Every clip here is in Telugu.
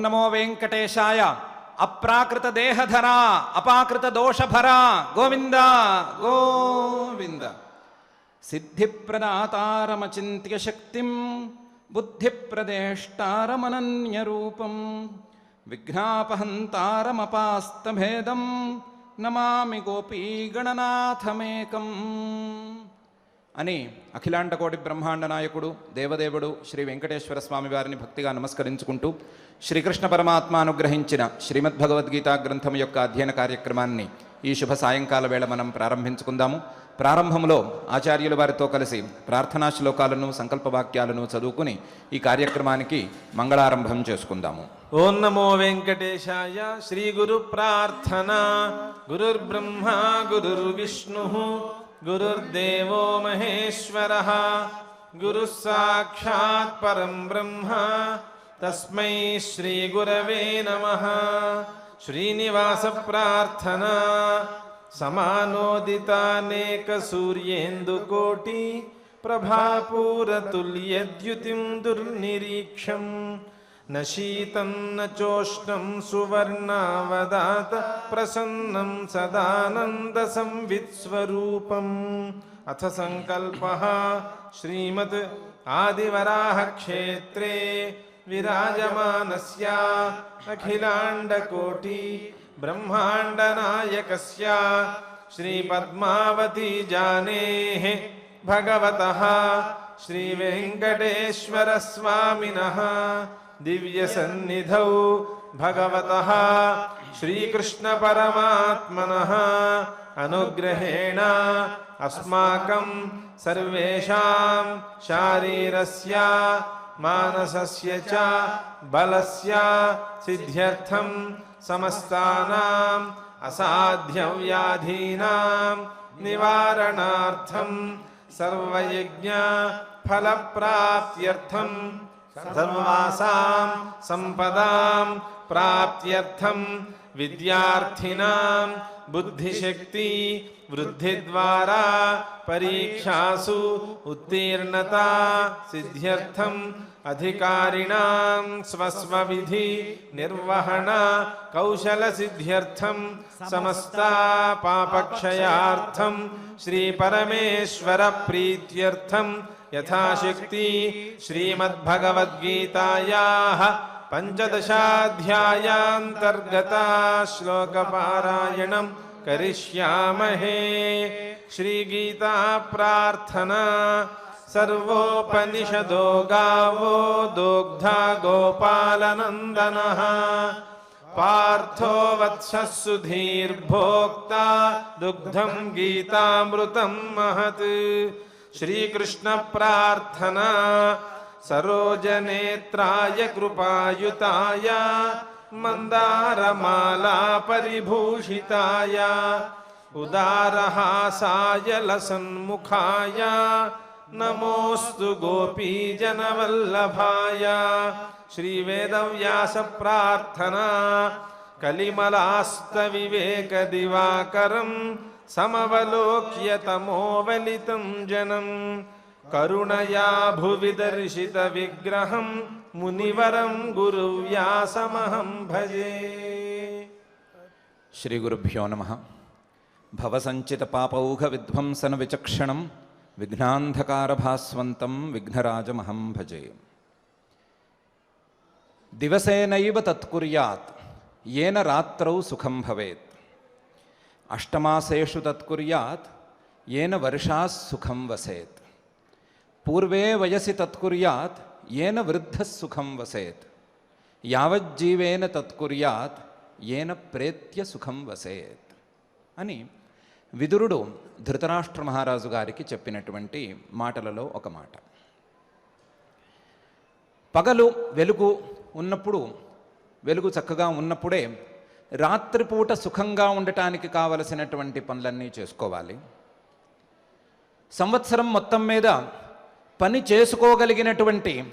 నమో వెంకటేశాయ. అప్రాకృత దేహధరా అపాకృత దోషభరా గోవింద గోవింద. సిద్ధిప్రదాతారమచింత్య శక్తిం బుద్ధిప్రదేష్టారమనన్యరూపం విఘ్నాపహంతారమపాస్తభేదం నమామి గోపీగణనాథమేకం అని అఖిలాండకోటి బ్రహ్మాండ నాయకుడు దేవదేవుడు శ్రీ వెంకటేశ్వర స్వామి వారిని భక్తిగా నమస్కరించుకుంటూ శ్రీకృష్ణ పరమాత్మ అనుగ్రహించిన శ్రీమద్భగవద్గీతా గ్రంథం యొక్క అధ్యయన కార్యక్రమాన్ని ఈ శుభ సాయంకాల వేళ మనం ప్రారంభించుకుందాము. ప్రారంభంలో ఆచార్యుల వారితో కలిసి ప్రార్థనా శ్లోకాలను సంకల్పవాక్యాలను చదువుకుని ఈ కార్యక్రమానికి మంగళారంభం చేసుకుందాము. ఓం నమో వెంకటేశాయ. శ్రీ గురు ప్రార్థన. గురుర్బ్రహ్మ గురుర్విష్ణు గురుర్దేవో మహేశ్వరః గురుః సాక్షాత్ పరం బ్రహ్మ తస్మై శ్రీ గురవే నమః. శ్రీనివాస ప్రార్థన. సమానోదితానేక సూర్యేందుకోటి ప్రభాపూరతుల్యద్యుతిం దుర్నిరీక్షం న శీతం న చోష్ణం సువర్ణావదాత ప్రసన్నం సదానంద సంవిత్స్వరూపం. అథ సంకల్పః శ్రీమద్ ఆదివరాహ క్షేత్రే విరాజమానస్య అఖిలాండకోటి బ్రహ్మాండ నాయకస్య శ్రీ పద్మావతి జానేః భగవతః శ్రీ వెంకటేశ్వర స్వామినః దివ్య సన్నిధౌ భగవతః శ్రీకృష్ణ పరమాత్మనః అనుగ్రహేణ అస్మాకం సర్వేషాం శారీరస్య మానసస్య చ బలస్య సిద్ధ్యర్థం సమస్తానాం అసాధ్య వ్యాధీనాం నివారణార్థం సర్వయజ్ఞ ఫలప్రాప్త్యర్థం సర్వాసాం సంపదాం ప్రాప్త్యర్థం విద్యార్థినాం బుద్ధిశక్తి వృద్ధి ద్వారా పరీక్షాసు ఉత్తీర్ణతా సిద్ధ్యర్థం అధికారిణాం స్వస్వవిధి నిర్వహణ కౌశల సిద్ధ్యర్థం సమస్త పాపక్షయార్థం శ్రీ పరమేశ్వర ప్రీత్యర్థం యథాశక్తి శ్రీమద్భగవద్గీతాయాః పంచదశాధ్యాయాంతర్గత శ్లోకపారాయణం కరిష్యామహే. శ్రీగీతా ప్రార్థనా. సర్వోపనిషదో గావో దోగ్ధా గోపాలనందనః పార్థో వత్సః సుధీర్భోక్తా దుగ్ధం గీతామృతం మహత్. శ్రీకృష్ణ ప్రార్థనా. సరోజనేత్రాయ కృపాయుతాయ మందారమాలా పరిభూషితాయ ఉదారహాసాయ లసన్ముఖాయ నమోస్తు గోపీజనవల్లభాయ. శ్రీవేదవ్యాస ప్రార్థనా. కలిమలాస్త వివేక దివాకరం సమవలోక్య తమోవలితం జనం కరుణయా భువి దర్శిత విగ్రహం మునివరం గురువ్యాసమహం భజే. శ్రీ గురుభ్యో నమః. భవసంచిత పాపౌఘ విధ్వంసన విచక్షణం విఘ్నాంధకారభాస్వంతం విఘ్నరాజమహం భజే. దివసేనైవ తత్కుర్యాత్ येन రాత్రౌ సుఖం భవేత్. అష్టమాసేషు తత్కుర్యాత్ येन వర్షాస్ సుఖం వసేత్. పూర్వే వయసి తత్కుర్యాత్ येन వృద్ధః సుఖం వసేత్. యావజ్జీవేన తత్కుర్యాత్ येन ప్రేత్య సుఖం వసేత్ అని విదురుడు ధృతరాష్ట్ర మహారాజు గారికి చెప్పినటువంటి మాటలలో ఒక మాట. పగలు వెలుగు ఉన్నప్పుడు, వెలుగు చక్కగా ఉన్నప్పుడే రాత్రిపూట సుఖంగా ఉండటానికి కావలసినటువంటి పనులన్నీ చేసుకోవాలి. సంవత్సరం మొత్తం మీద పని చేసుకోగలిగినటువంటి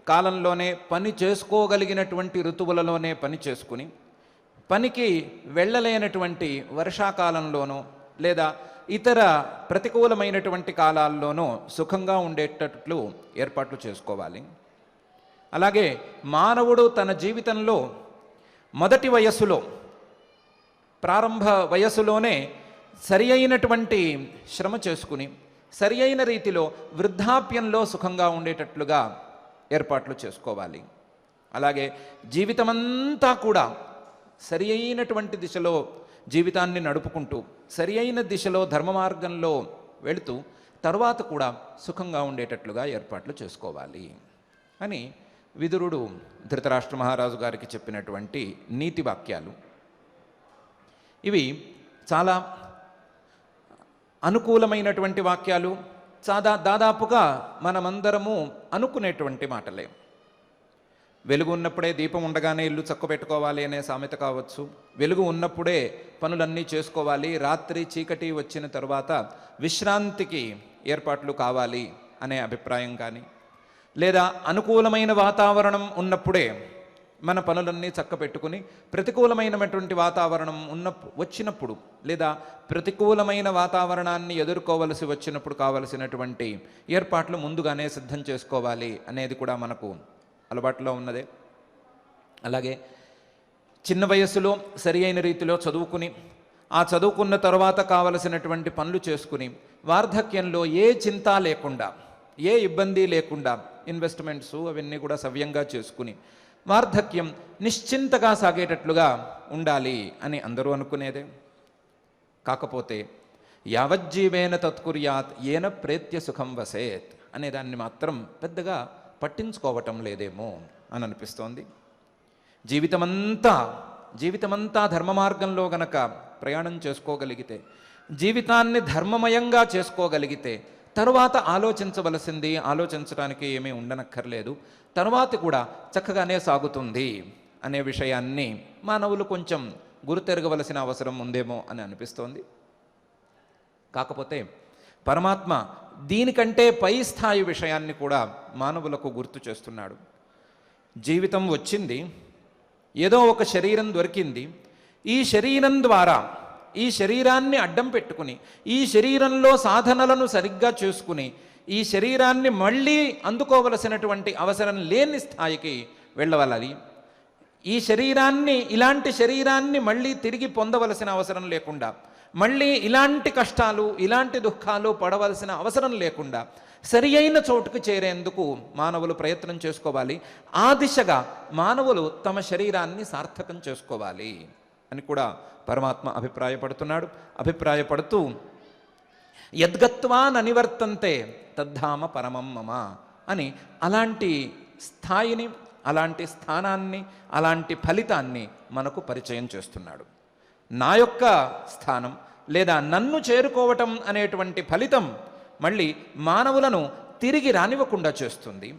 కాలంలోనే, పని చేసుకోగలిగినటువంటి ఋతువులలోనే పని చేసుకుని, పనికి వెళ్ళలేనటువంటి వర్షాకాలంలోనూ లేదా ఇతర ప్రతికూలమైనటువంటి కాలాల్లోనూ సుఖంగా ఉండేటట్లు ఏర్పాట్లు చేసుకోవాలి. అలాగే మానవుడు తన జీవితంలో మొదటి వయస్సులో, ప్రారంభ వయస్సులోనే సరి అయినటువంటి శ్రమ చేసుకుని సరి అయిన రీతిలో వృద్ధాప్యంలో సుఖంగా ఉండేటట్లుగా ఏర్పాట్లు చేసుకోవాలి. అలాగే జీవితమంతా కూడా సరి అయినటువంటి దిశలో జీవితాన్ని నడుపుకుంటూ సరి అయిన దిశలో ధర్మ మార్గంలో వెళుతూ తర్వాత కూడా సుఖంగా ఉండేటట్లుగా ఏర్పాట్లు చేసుకోవాలి అని విదురుడు ధృతరాష్ట్ర మహారాజు గారికి చెప్పినటువంటి నీతి వాక్యాలు. ఇవి చాలా అనుకూలమైనటువంటి వాక్యాలు, దాదాపుగా మనమందరము అనుకునేటువంటి మాటలే. వెలుగు ఉన్నప్పుడే దీపం ఉండగానే ఇల్లు చక్కబెట్టుకోవాలి అనే సామెత కావచ్చు, వెలుగు ఉన్నప్పుడే పనులన్నీ చేసుకోవాలి, రాత్రి చీకటి వచ్చిన తర్వాత విశ్రాంతికి ఏర్పాట్లు కావాలి అనే అభిప్రాయం కానీ, లేదా అనుకూలమైన వాతావరణం ఉన్నప్పుడే మన పనులన్నీ చక్కబెట్టుకుని ప్రతికూలమైనటువంటి వాతావరణం వచ్చినప్పుడు లేదా ప్రతికూలమైన వాతావరణాన్ని ఎదుర్కోవలసి వచ్చినప్పుడు కావలసినటువంటి ఏర్పాట్లు ముందుగానే సిద్ధం చేసుకోవాలి అనేది కూడా మనకు అలవాటులో ఉన్నదే. అలాగే చిన్న వయస్సులో సరి అయిన రీతిలో చదువుకుని ఆ చదువుకున్న తర్వాత కావలసినటువంటి పనులు చేసుకుని వార్ధక్యంలో ఏ చింత లేకుండా ఏ ఇబ్బంది లేకుండా ఇన్వెస్ట్మెంట్స్ అవన్నీ కూడా సవ్యంగా చేసుకుని వార్ధక్యం నిశ్చింతగా సాగేటట్లుగా ఉండాలి అని అందరూ అనుకునేదే. కాకపోతే యావజ్జీవేన తత్కుర్యాత్ ఏన ప్రేత్య సుఖం వసేత్ అనే దాన్ని మాత్రం పెద్దగా పట్టించుకోవటం లేదేమో అని అనిపిస్తోంది. జీవితమంతా ధర్మ మార్గంలో గనక ప్రయాణం చేసుకోగలిగితే, జీవితాన్ని ధర్మమయంగా చేసుకోగలిగితే తరువాత ఆలోచించడానికి ఏమీ ఉండనక్కర్లేదు, తరువాత కూడా చక్కగానే సాగుతుంది అనే విషయాన్ని మానవులు కొంచెం గుర్తెరగవలసిన అవసరం ఉందేమో అని అనిపిస్తోంది. కాకపోతే పరమాత్మ దీనికంటే పై స్థాయి విషయాన్ని కూడా మానవులకు గుర్తు చేస్తున్నాడు. జీవితం వచ్చింది, ఏదో ఒక శరీరం దొరికింది, ఈ శరీరం ద్వారా ఈ శరీరాన్ని అడ్డం పెట్టుకుని ఈ శరీరంలో సాధనలను సరిగ్గా చేసుకుని ఈ శరీరాన్ని మళ్ళీ అందుకోవలసినటువంటి అవసరం లేని స్థాయికి వెళ్ళవాలి. ఇలాంటి శరీరాన్ని మళ్ళీ తిరిగి పొందవలసిన అవసరం లేకుండా, మళ్ళీ ఇలాంటి కష్టాలు ఇలాంటి దుఃఖాలు పడవలసిన అవసరం లేకుండా సరి అయిన చోటుకు చేరేందుకు మానవులు ప్రయత్నం చేసుకోవాలి. ఆ దిశగా మానవులు తమ శరీరాన్ని సార్థకం చేసుకోవాలి అని కూడా పరమాత్మ అభిప్రాయపడుతూ యద్గత్వా ననివర్తంతే తద్ధామ పరమం మమ అని అలాంటి స్థాయిని, అలాంటి స్థానాన్ని, అలాంటి ఫలితాన్ని మనకు పరిచయం చేస్తున్నాడు. నా యొక్క స్థానం లేదా నన్ను చేరుకోవటం అనేటువంటి ఫలితం మళ్ళీ మానవులను తిరిగి రానివ్వకుండా చేస్తుంది.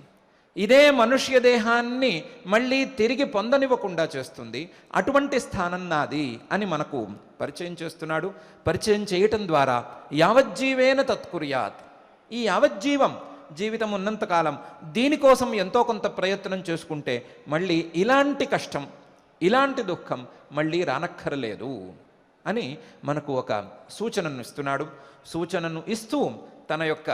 ఇదే మనుష్య దేహాన్ని మళ్ళీ తిరిగి పొందనివ్వకుండా చేస్తుంది. అటువంటి స్థానం నాది అని మనకు పరిచయం చేస్తున్నాడు. పరిచయం చేయటం ద్వారా యావజ్జీవేన తత్కుర్యాత్, ఈ జీవితం ఉన్నంతకాలం దీనికోసం ఎంతో కొంత ప్రయత్నం చేసుకుంటే మళ్ళీ ఇలాంటి కష్టం ఇలాంటి దుఃఖం మళ్ళీ రానక్కరలేదు అని మనకు ఒక సూచనను ఇస్తున్నాడు. సూచనను ఇస్తూ తన యొక్క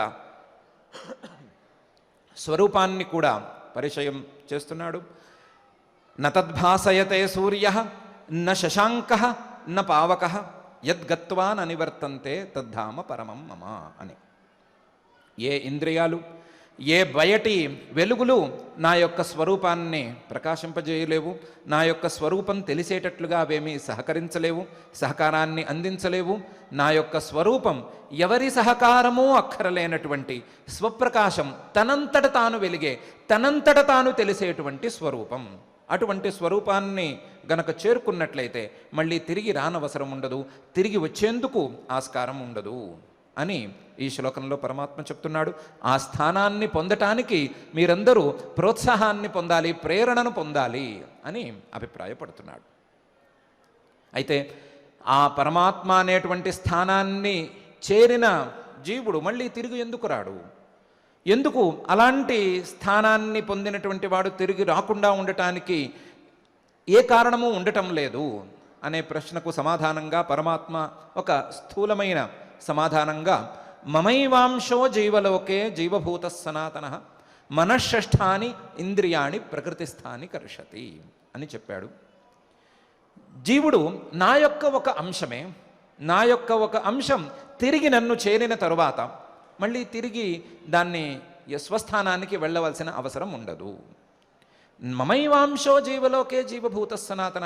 స్వరూపాన్ని కూడా పరిచయం చేస్తున్నాడు. నతద్భాసయతే సూర్య న శశాంక న పావక యద్గత్వా ననివర్తంతే తద్ధామ పరమం మమ అని. ఏ ఇంద్రియాలు, ఏ బయటి వెలుగులు నా యొక్క స్వరూపాన్ని ప్రకాశింపజేయలేవు, నా యొక్క స్వరూపం తెలిసేటట్లుగా అవేమీ సహకరించలేవు, సహకారాన్ని అందించలేవు. నా యొక్క స్వరూపం ఎవరి సహకారమూ అక్కరలేనటువంటి స్వప్రకాశం, తనంతట తాను వెలిగే, తనంతట తాను తెలిసేటువంటి స్వరూపం. అటువంటి స్వరూపాన్ని గనక చేరుకున్నట్లయితే మళ్ళీ తిరిగి రానవసరం ఉండదు, తిరిగి వచ్చేందుకు ఆస్కారం ఉండదు అని ఈ శ్లోకంలో పరమాత్మ చెప్తున్నాడు. ఆ స్థానాన్ని పొందటానికి మీరందరూ ప్రోత్సాహాన్ని పొందాలి, ప్రేరణను పొందాలి అని అభిప్రాయపడుతున్నాడు. అయితే ఆ పరమాత్మ అనేటువంటి స్థానాన్ని చేరిన జీవుడు మళ్ళీ తిరిగి ఎందుకు రాడు? ఎందుకు అలాంటి స్థానాన్ని పొందినటువంటి వాడు తిరిగి రాకుండా ఉండటానికి ఏ కారణము ఉండటం లేదు అనే ప్రశ్నకు సమాధానంగా పరమాత్మ ఒక స్థూలమైన సమాధానంగా మమైవాంశో జీవలోకే జీవభూత సనాతన మనశ్షష్ఠాని ఇంద్రియాణి ప్రకృతిస్థాని కర్షతి అని చెప్పాడు. జీవుడు నా యొక్క ఒక అంశమే, నా యొక్క ఒక అంశం తిరిగి నన్ను చేరిన తరువాత మళ్ళీ తిరిగి దాన్ని స్వస్థానానికి వెళ్ళవలసిన అవసరం ఉండదు. మమైవాంశో జీవలోకే జీవభూత సనాతన.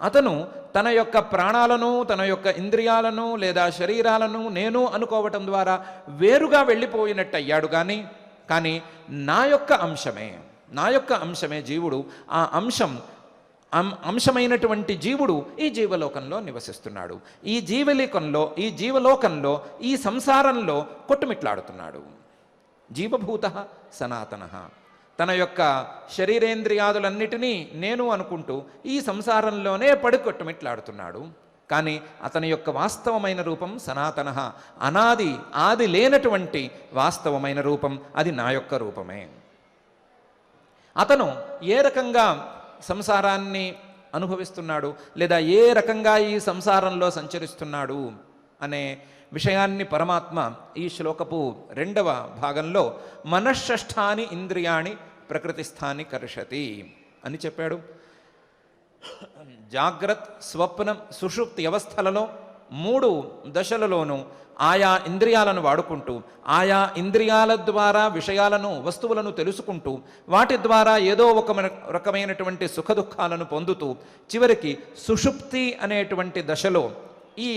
అతను తన యొక్క ప్రాణాలను, తన యొక్క ఇంద్రియాలను లేదా శరీరాలను నేను అనుకోవటం ద్వారా వేరుగా వెళ్ళిపోయినట్టు అయ్యాడు. కానీ నా యొక్క అంశమే జీవుడు. ఆ అంశమైనటువంటి జీవుడు ఈ జీవలోకంలో నివసిస్తున్నాడు. ఈ జీవలోకంలో ఈ సంసారంలో కొట్టుమిట్లాడుతున్నాడు. జీవభూత సనాతన. తన యొక్క శరీరేంద్రియాదులన్నిటినీ నేను అనుకుంటూ ఈ సంసారంలోనే కొట్టుమిట్లాడుతున్నాడు. కానీ అతని యొక్క వాస్తవమైన రూపం సనాతన, ఆది లేనటువంటి వాస్తవమైన రూపం, అది నా యొక్క రూపమే. అతను ఏ రకంగా సంసారాన్ని అనుభవిస్తున్నాడు లేదా ఏ రకంగా ఈ సంసారంలో సంచరిస్తున్నాడు అనే విషయాన్ని పరమాత్మ ఈ శ్లోకపు 2వ భాగంలో మనశ్షష్ఠాని ఇంద్రియాణి ప్రకృతిస్థాని కర్షతి అని చెప్పాడు. జాగ్రత్త, స్వప్నం, సుషుప్తి అవస్థలలో 3 దశలలోనూ ఆయా ఇంద్రియాలను వాడుకుంటూ ఆయా ఇంద్రియాల ద్వారా విషయాలను, వస్తువులను తెలుసుకుంటూ వాటి ద్వారా ఏదో ఒక రకమైనటువంటి సుఖదుఖాలను పొందుతూ చివరికి సుషుప్తి అనేటువంటి దశలో ఈ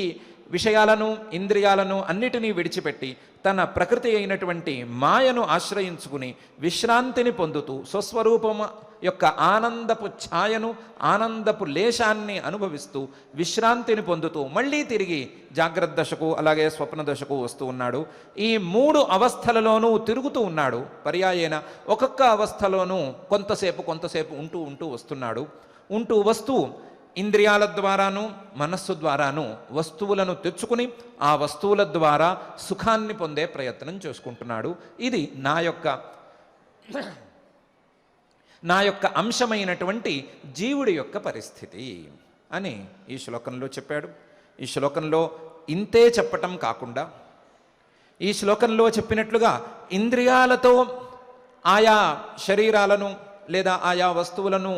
విషయాలను, ఇంద్రియాలను అన్నిటినీ విడిచిపెట్టి తన ప్రకృతి అయినటువంటి మాయను ఆశ్రయించుకుని విశ్రాంతిని పొందుతూ స్వస్వరూపం యొక్క ఆనందపు ఛాయను, ఆనందపు లేశాన్ని అనుభవిస్తూ విశ్రాంతిని పొందుతూ మళ్ళీ తిరిగి జాగ్రత్త దశకు అలాగే స్వప్న దశకు వస్తూ ఉన్నాడు. ఈ 3 అవస్థలలోనూ తిరుగుతూ ఉన్నాడు. పర్యాయేన ఒక్కొక్క అవస్థలోనూ కొంతసేపు ఉంటూ వస్తున్నాడు. వస్తూ ఇంద్రియాల ద్వారాను మనస్సు ద్వారాను వస్తువులను తెచ్చుకుని ఆ వస్తువుల ద్వారా సుఖాన్ని పొందే ప్రయత్నం చేసుకుంటున్నాడు. ఇది నా యొక్క అంశమైనటువంటి జీవుడి యొక్క పరిస్థితి అని ఈ శ్లోకంలో చెప్పాడు. ఈ శ్లోకంలో ఇంతే చెప్పటం కాకుండా ఈ శ్లోకంలో చెప్పినట్లుగా ఇంద్రియాలతో ఆయా శరీరాలను లేదా ఆయా వస్తువులను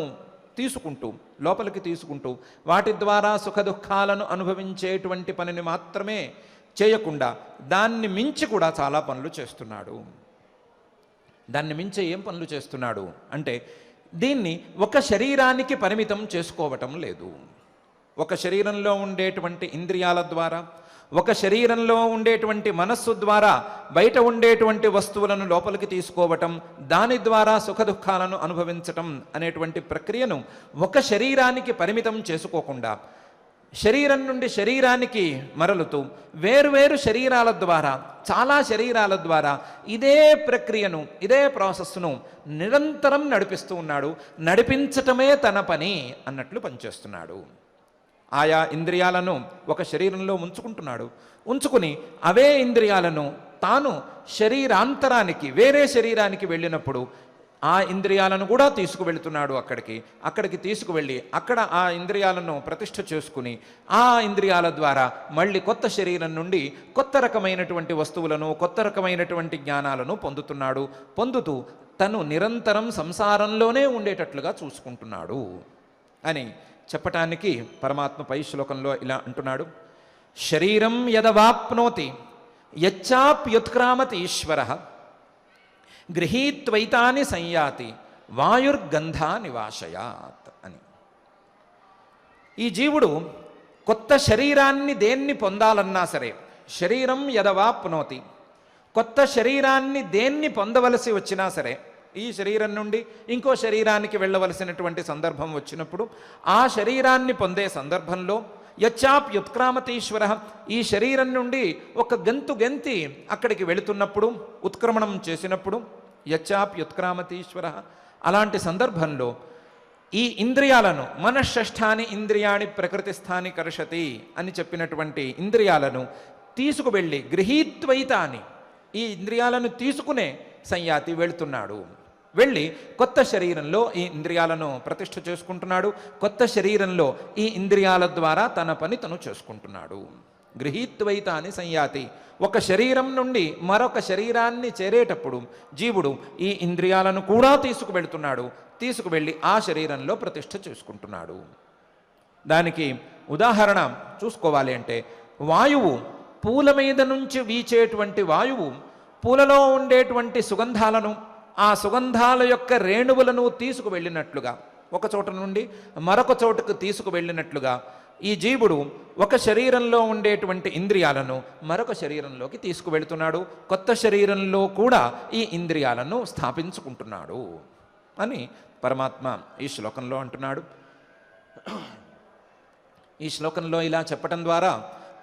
లోపలికి తీసుకుంటూ వాటి ద్వారా సుఖదుఖాలను అనుభవించేటువంటి పనిని మాత్రమే చేయకుండా దాన్ని మించి కూడా చాలా పనులు చేస్తున్నాడు. దాన్ని మించి ఏం పనులు చేస్తున్నాడు అంటే దీన్ని ఒక శరీరానికి పరిమితం చేసుకోవటం లేదు. ఒక శరీరంలో ఉండేటువంటి ఇంద్రియాల ద్వారా, ఒక శరీరంలో ఉండేటువంటి మనస్సు ద్వారా బయట ఉండేటువంటి వస్తువులను లోపలికి తీసుకోవటం, దాని ద్వారా సుఖదుఖాలను అనుభవించటం అనేటువంటి ప్రక్రియను ఒక శరీరానికి పరిమితం చేసుకోకుండా శరీరం నుండి శరీరానికి మరలుతూ వేరువేరు శరీరాల ద్వారా, చాలా శరీరాల ద్వారా ఇదే ప్రక్రియను, ఇదే ప్రాసెస్ను నిరంతరం నడిపిస్తూ ఉన్నాడు. నడిపించటమే తన పని అన్నట్లు పనిచేస్తున్నాడు. ఆయా ఇంద్రియాలను ఒక శరీరంలో ఉంచుకుని అవే ఇంద్రియాలను తాను శరీరాంతరానికి, వేరే శరీరానికి వెళ్ళినప్పుడు ఆ ఇంద్రియాలను కూడా తీసుకువెళ్తున్నాడు. అక్కడికి తీసుకువెళ్ళి అక్కడ ఆ ఇంద్రియాలను ప్రతిష్ఠ చేసుకుని ఆ ఇంద్రియాల ద్వారా మళ్ళీ కొత్త శరీరం నుండి కొత్త రకమైనటువంటి వస్తువులను, కొత్త రకమైనటువంటి జ్ఞానాలను పొందుతూ తను నిరంతరం సంసారంలోనే ఉండేటట్లుగా చూసుకుంటున్నాడు అని చెప్పటానికి పరమాత్మ పై శ్లోకంలో ఇలా అంటున్నాడు. శరీరం యదవాప్నోతి యచ్చాప్యుత్క్రామతి ఈశ్వరః గృహీత్వైతాని సంయాతి వాయుర్గంధా నివాసయాత్ అని. ఈ జీవుడు కొత్త శరీరాన్ని దేన్ని పొందాలన్నా సరే, శరీరం యదవాప్నోతి, కొత్త శరీరాన్ని దేన్ని పొందవలసి వచ్చినా సరే, ఈ శరీరం నుండి ఇంకో శరీరానికి వెళ్ళవలసినటువంటి సందర్భం వచ్చినప్పుడు ఆ శరీరాన్ని పొందే సందర్భంలో యచ్చాప్యుత్క్రామతీశ్వర, ఈ శరీరం నుండి ఒక గెంతి అక్కడికి వెళుతున్నప్పుడు, ఉత్క్రమణం చేసినప్పుడు యచ్చాప్యుత్క్రామతీశ్వర, అలాంటి సందర్భంలో ఈ ఇంద్రియాలను మనశ్షష్ఠాని ఇంద్రియాణి ప్రకృతిస్థాని కర్షతి అని చెప్పినటువంటి ఇంద్రియాలను తీసుకువెళ్ళి గృహీత్వైతాని, ఈ ఇంద్రియాలను తీసుకునే సంయాతి వెళుతున్నాడు. వెళ్ళి కొత్త శరీరంలో ఈ ఇంద్రియాలను ప్రతిష్ఠ చేసుకుంటున్నాడు. కొత్త శరీరంలో ఈ ఇంద్రియాల ద్వారా తన పని తను చేసుకుంటున్నాడు. గృహీత్వైతాని సంయాతి, ఒక శరీరం నుండి మరొక శరీరాన్ని చేరేటప్పుడు జీవుడు ఈ ఇంద్రియాలను కూడా తీసుకువెళ్తున్నాడు. తీసుకువెళ్ళి ఆ శరీరంలో ప్రతిష్ఠ చేసుకుంటున్నాడు. దానికి ఉదాహరణ చూసుకోవాలి అంటే, వాయువు పూల మీద నుంచి వీచేటువంటి వాయువు పూలలో ఉండేటువంటి సుగంధాలను, ఆ సుగంధాల యొక్క రేణువులను తీసుకువెళ్ళినట్లుగా, ఒక చోట నుండి మరొక చోటుకు తీసుకువెళ్ళినట్లుగా ఈ జీవుడు ఒక శరీరంలో ఉండేటువంటి ఇంద్రియాలను మరొక శరీరంలోకి తీసుకువెళ్తున్నాడు. కొత్త శరీరంలో కూడా ఈ ఇంద్రియాలను స్థాపించుకుంటున్నాడు అని పరమాత్మ ఈ శ్లోకంలో అంటున్నాడు. ఈ శ్లోకంలో ఇలా చెప్పటం ద్వారా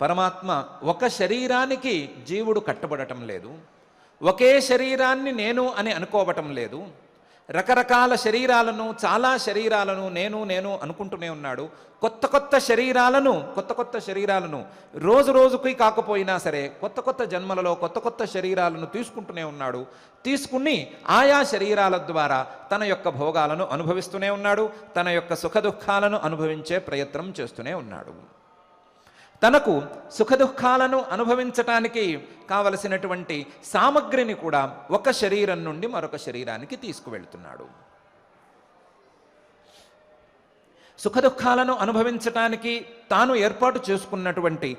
పరమాత్మ ఒక శరీరానికి జీవుడు కట్టబడటం లేదు, ఒకే శరీరాన్ని నేను అని అనుకోవటం లేదు, రకరకాల శరీరాలను, చాలా శరీరాలను నేను అనుకుంటూనే ఉన్నాడు. కొత్త కొత్త శరీరాలను రోజు రోజుకి కాకపోయినా సరే కొత్త జన్మలలో కొత్త శరీరాలను తీసుకుంటూనే ఉన్నాడు. తీసుకుని ఆయా శరీరాల ద్వారా తన యొక్క భోగాలను అనుభవిస్తూనే ఉన్నాడు, తన యొక్క సుఖదుఖాలను అనుభవించే ప్రయత్నం చేస్తూనే ఉన్నాడు. తనకు సుఖదుఖాలను అనుభవించటానికి కావలసినటువంటి సామగ్రిని కూడా ఒక శరీరం నుండి మరొక శరీరానికి తీసుకువెళ్తున్నాడు. సుఖదుఖాలను అనుభవించటానికి తాను ఏర్పాటు చేసుకున్నటువంటి,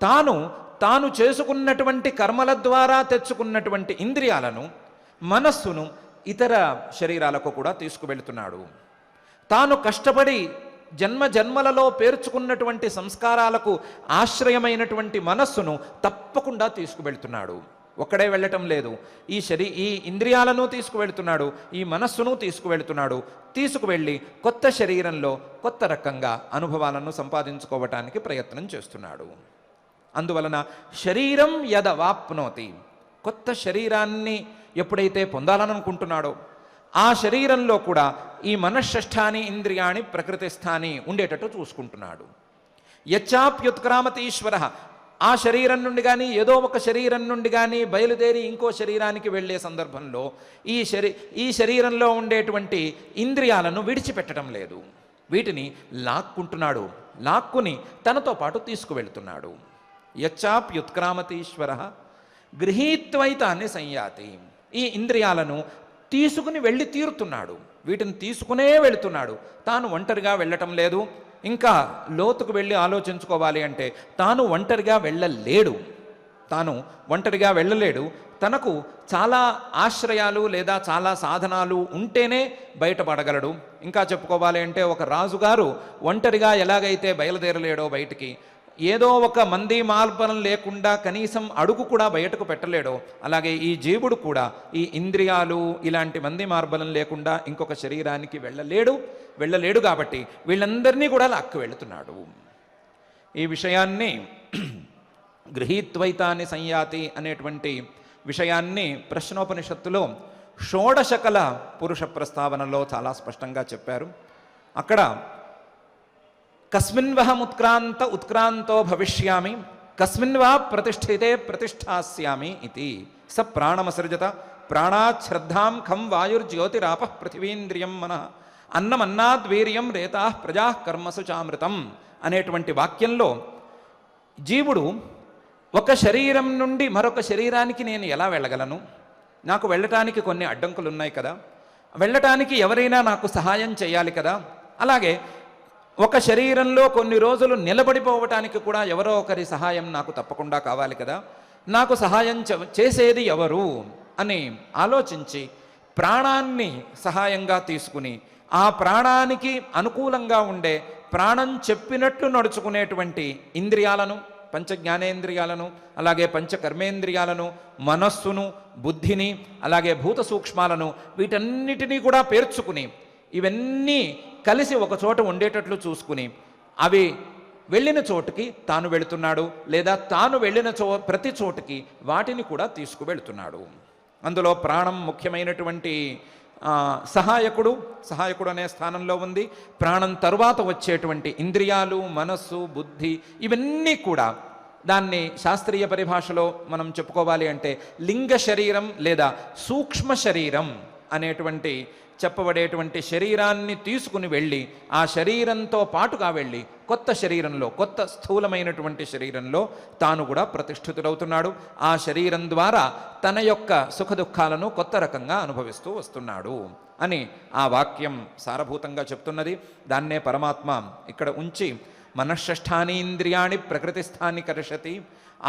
తాను చేసుకున్నటువంటి కర్మల ద్వారా తెచ్చుకున్నటువంటి ఇంద్రియాలను, మనస్సును ఇతర శరీరాలకు కూడా తీసుకువెళ్తున్నాడు. తాను కష్టపడి జన్మలలో పేర్చుకున్నటువంటి సంస్కారాలకు ఆశ్రయమైనటువంటి మనస్సును తప్పకుండా తీసుకువెళ్తున్నాడు. ఒక్కడే వెళ్ళటం లేదు, ఈ ఇంద్రియాలను తీసుకువెళ్తున్నాడు, ఈ మనస్సును తీసుకువెళ్తున్నాడు. తీసుకువెళ్ళి కొత్త శరీరంలో కొత్త రకంగా అనుభవాలను సంపాదించుకోవటానికి ప్రయత్నం చేస్తున్నాడు. అందువలన శరీరం యదవాప్నోతి, కొత్త శరీరాన్ని ఎప్పుడైతే పొందాలనుకుంటున్నాడో ఆ శరీరంలో కూడా ఈ మనశ్శష్టాని ఇంద్రియాణి ప్రకృతిస్థాని ఉండేటట్టు చూసుకుంటున్నాడు. యచ్చాప్యుత్క్రామతి ఈశ్వర, ఆ శరీరం నుండి కానీ ఏదో ఒక శరీరం నుండి కానీ బయలుదేరి ఇంకో శరీరానికి వెళ్ళే సందర్భంలో ఈ శరీరంలో ఉండేటువంటి ఇంద్రియాలను విడిచిపెట్టడం లేదు, వీటిని లాక్కుంటున్నాడు, లాక్కుని తనతో పాటు తీసుకువెళ్తున్నాడు. యచ్చాప్యుత్క్రామతీశ్వర గృహీత్వైతాన్ని సంయాతి, ఈ ఇంద్రియాలను తీసుకుని వెళ్ళి తీరుతున్నాడు, వీటిని తీసుకునే వెళుతున్నాడు. తాను ఒంటరిగా వెళ్ళటం లేదు. ఇంకా లోతుకు వెళ్ళి ఆలోచించుకోవాలి అంటే తాను ఒంటరిగా వెళ్ళలేడు. తనకు చాలా ఆశ్రయాలు లేదా చాలా సాధనాలు ఉంటేనే బయటపడగలడు. ఇంకా చెప్పుకోవాలి అంటే ఒక రాజుగారు ఒంటరిగా ఎలాగైతే బయలుదేరలేడో బయటికి, ఏదో ఒక మంది మార్బలం లేకుండా కనీసం అడుగు కూడా బయటకు పెట్టలేడో, అలాగే ఈ జీవుడు కూడా ఈ ఇంద్రియాలు ఇలాంటి మంది మార్బలం లేకుండా ఇంకొక శరీరానికి వెళ్ళలేడు కాబట్టి వీళ్ళందరినీ కూడా లాక్కు వెళుతున్నాడు. ఈ విషయాన్ని గృహీత్వైతాన్ని సంయాతి అనేటువంటి విషయాన్ని ప్రశ్నోపనిషత్తులో షోడశకల పురుష ప్రస్తావనలో చాలా స్పష్టంగా చెప్పారు. అక్కడ కస్మిన్వహం ఉత్క్రాంతో భవిష్యామి, కస్మిన్వా ప్రతిష్ఠితే ప్రతిష్ఠాస్యామి ఇది. స ప్రాణమసృజత ప్రాణాత్ శ్రద్ధాం ఖం వాయుర్జ్యోతిరాప పృథివీంద్రియం మనః అన్నమన్నాద్వీర్యం రేతా ప్రజా కర్మసు చామృతం అనేటువంటి వాక్యంలో జీవుడు ఒక శరీరం నుండి మరొక శరీరానికి నేను ఎలా వెళ్ళగలను, నాకు వెళ్ళటానికి కొన్ని అడ్డంకులు ఉన్నాయి కదా, వెళ్ళటానికి ఎవరైనా నాకు సహాయం చేయాలి కదా, అలాగే ఒక శరీరంలో కొన్ని రోజులు నిలబడిపోవటానికి కూడా ఎవరో ఒకరి సహాయం నాకు తప్పకుండా కావాలి కదా, నాకు సహాయం చేసేది ఎవరు అని ఆలోచించి ప్రాణాన్ని సహాయంగా తీసుకుని ఆ ప్రాణానికి అనుకూలంగా ఉండే ప్రాణం చెప్పినట్లు నడుచుకునేటువంటి ఇంద్రియాలను, పంచ జ్ఞానేంద్రియాలను, అలాగే పంచకర్మేంద్రియాలను, మనస్సును, బుద్ధిని, అలాగే భూత సూక్ష్మాలను, వీటన్నిటినీ కూడా పేర్చుకుని ఇవన్నీ కలిసి ఒక చోట ఉండేటట్లు చూసుకుని అవి వెళ్ళిన చోటుకి తాను వెళుతున్నాడు, లేదా తాను వెళ్ళిన ప్రతి చోటుకి వాటిని కూడా తీసుకువెళ్తున్నాడు. అందులో ప్రాణం ముఖ్యమైనటువంటి సహాయకుడు అనే స్థానంలో ఉంది. ప్రాణం తరువాత వచ్చేటువంటి ఇంద్రియాలు, మనస్సు, బుద్ధి ఇవన్నీ కూడా దాన్ని శాస్త్రీయ పరిభాషలో మనం చెప్పుకోవాలి అంటే లింగ శరీరం లేదా సూక్ష్మ శరీరం అనేటువంటి చెప్పబడేటువంటి శరీరాన్ని తీసుకుని వెళ్ళి ఆ శరీరంతో పాటుగా వెళ్ళి కొత్త శరీరంలో, కొత్త స్థూలమైనటువంటి శరీరంలో తాను కూడా ప్రతిష్ఠితుడవుతున్నాడు. ఆ శరీరం ద్వారా తన యొక్క సుఖదుఖాలను కొత్త రకంగా అనుభవిస్తూ వస్తున్నాడు అని ఆ వాక్యం సారభూతంగా చెప్తున్నది. దాన్నే పరమాత్మ ఇక్కడ ఉంచి మనఃషష్ఠాని ఇంద్రియాణి ప్రకృతిస్థాని కర్షతి.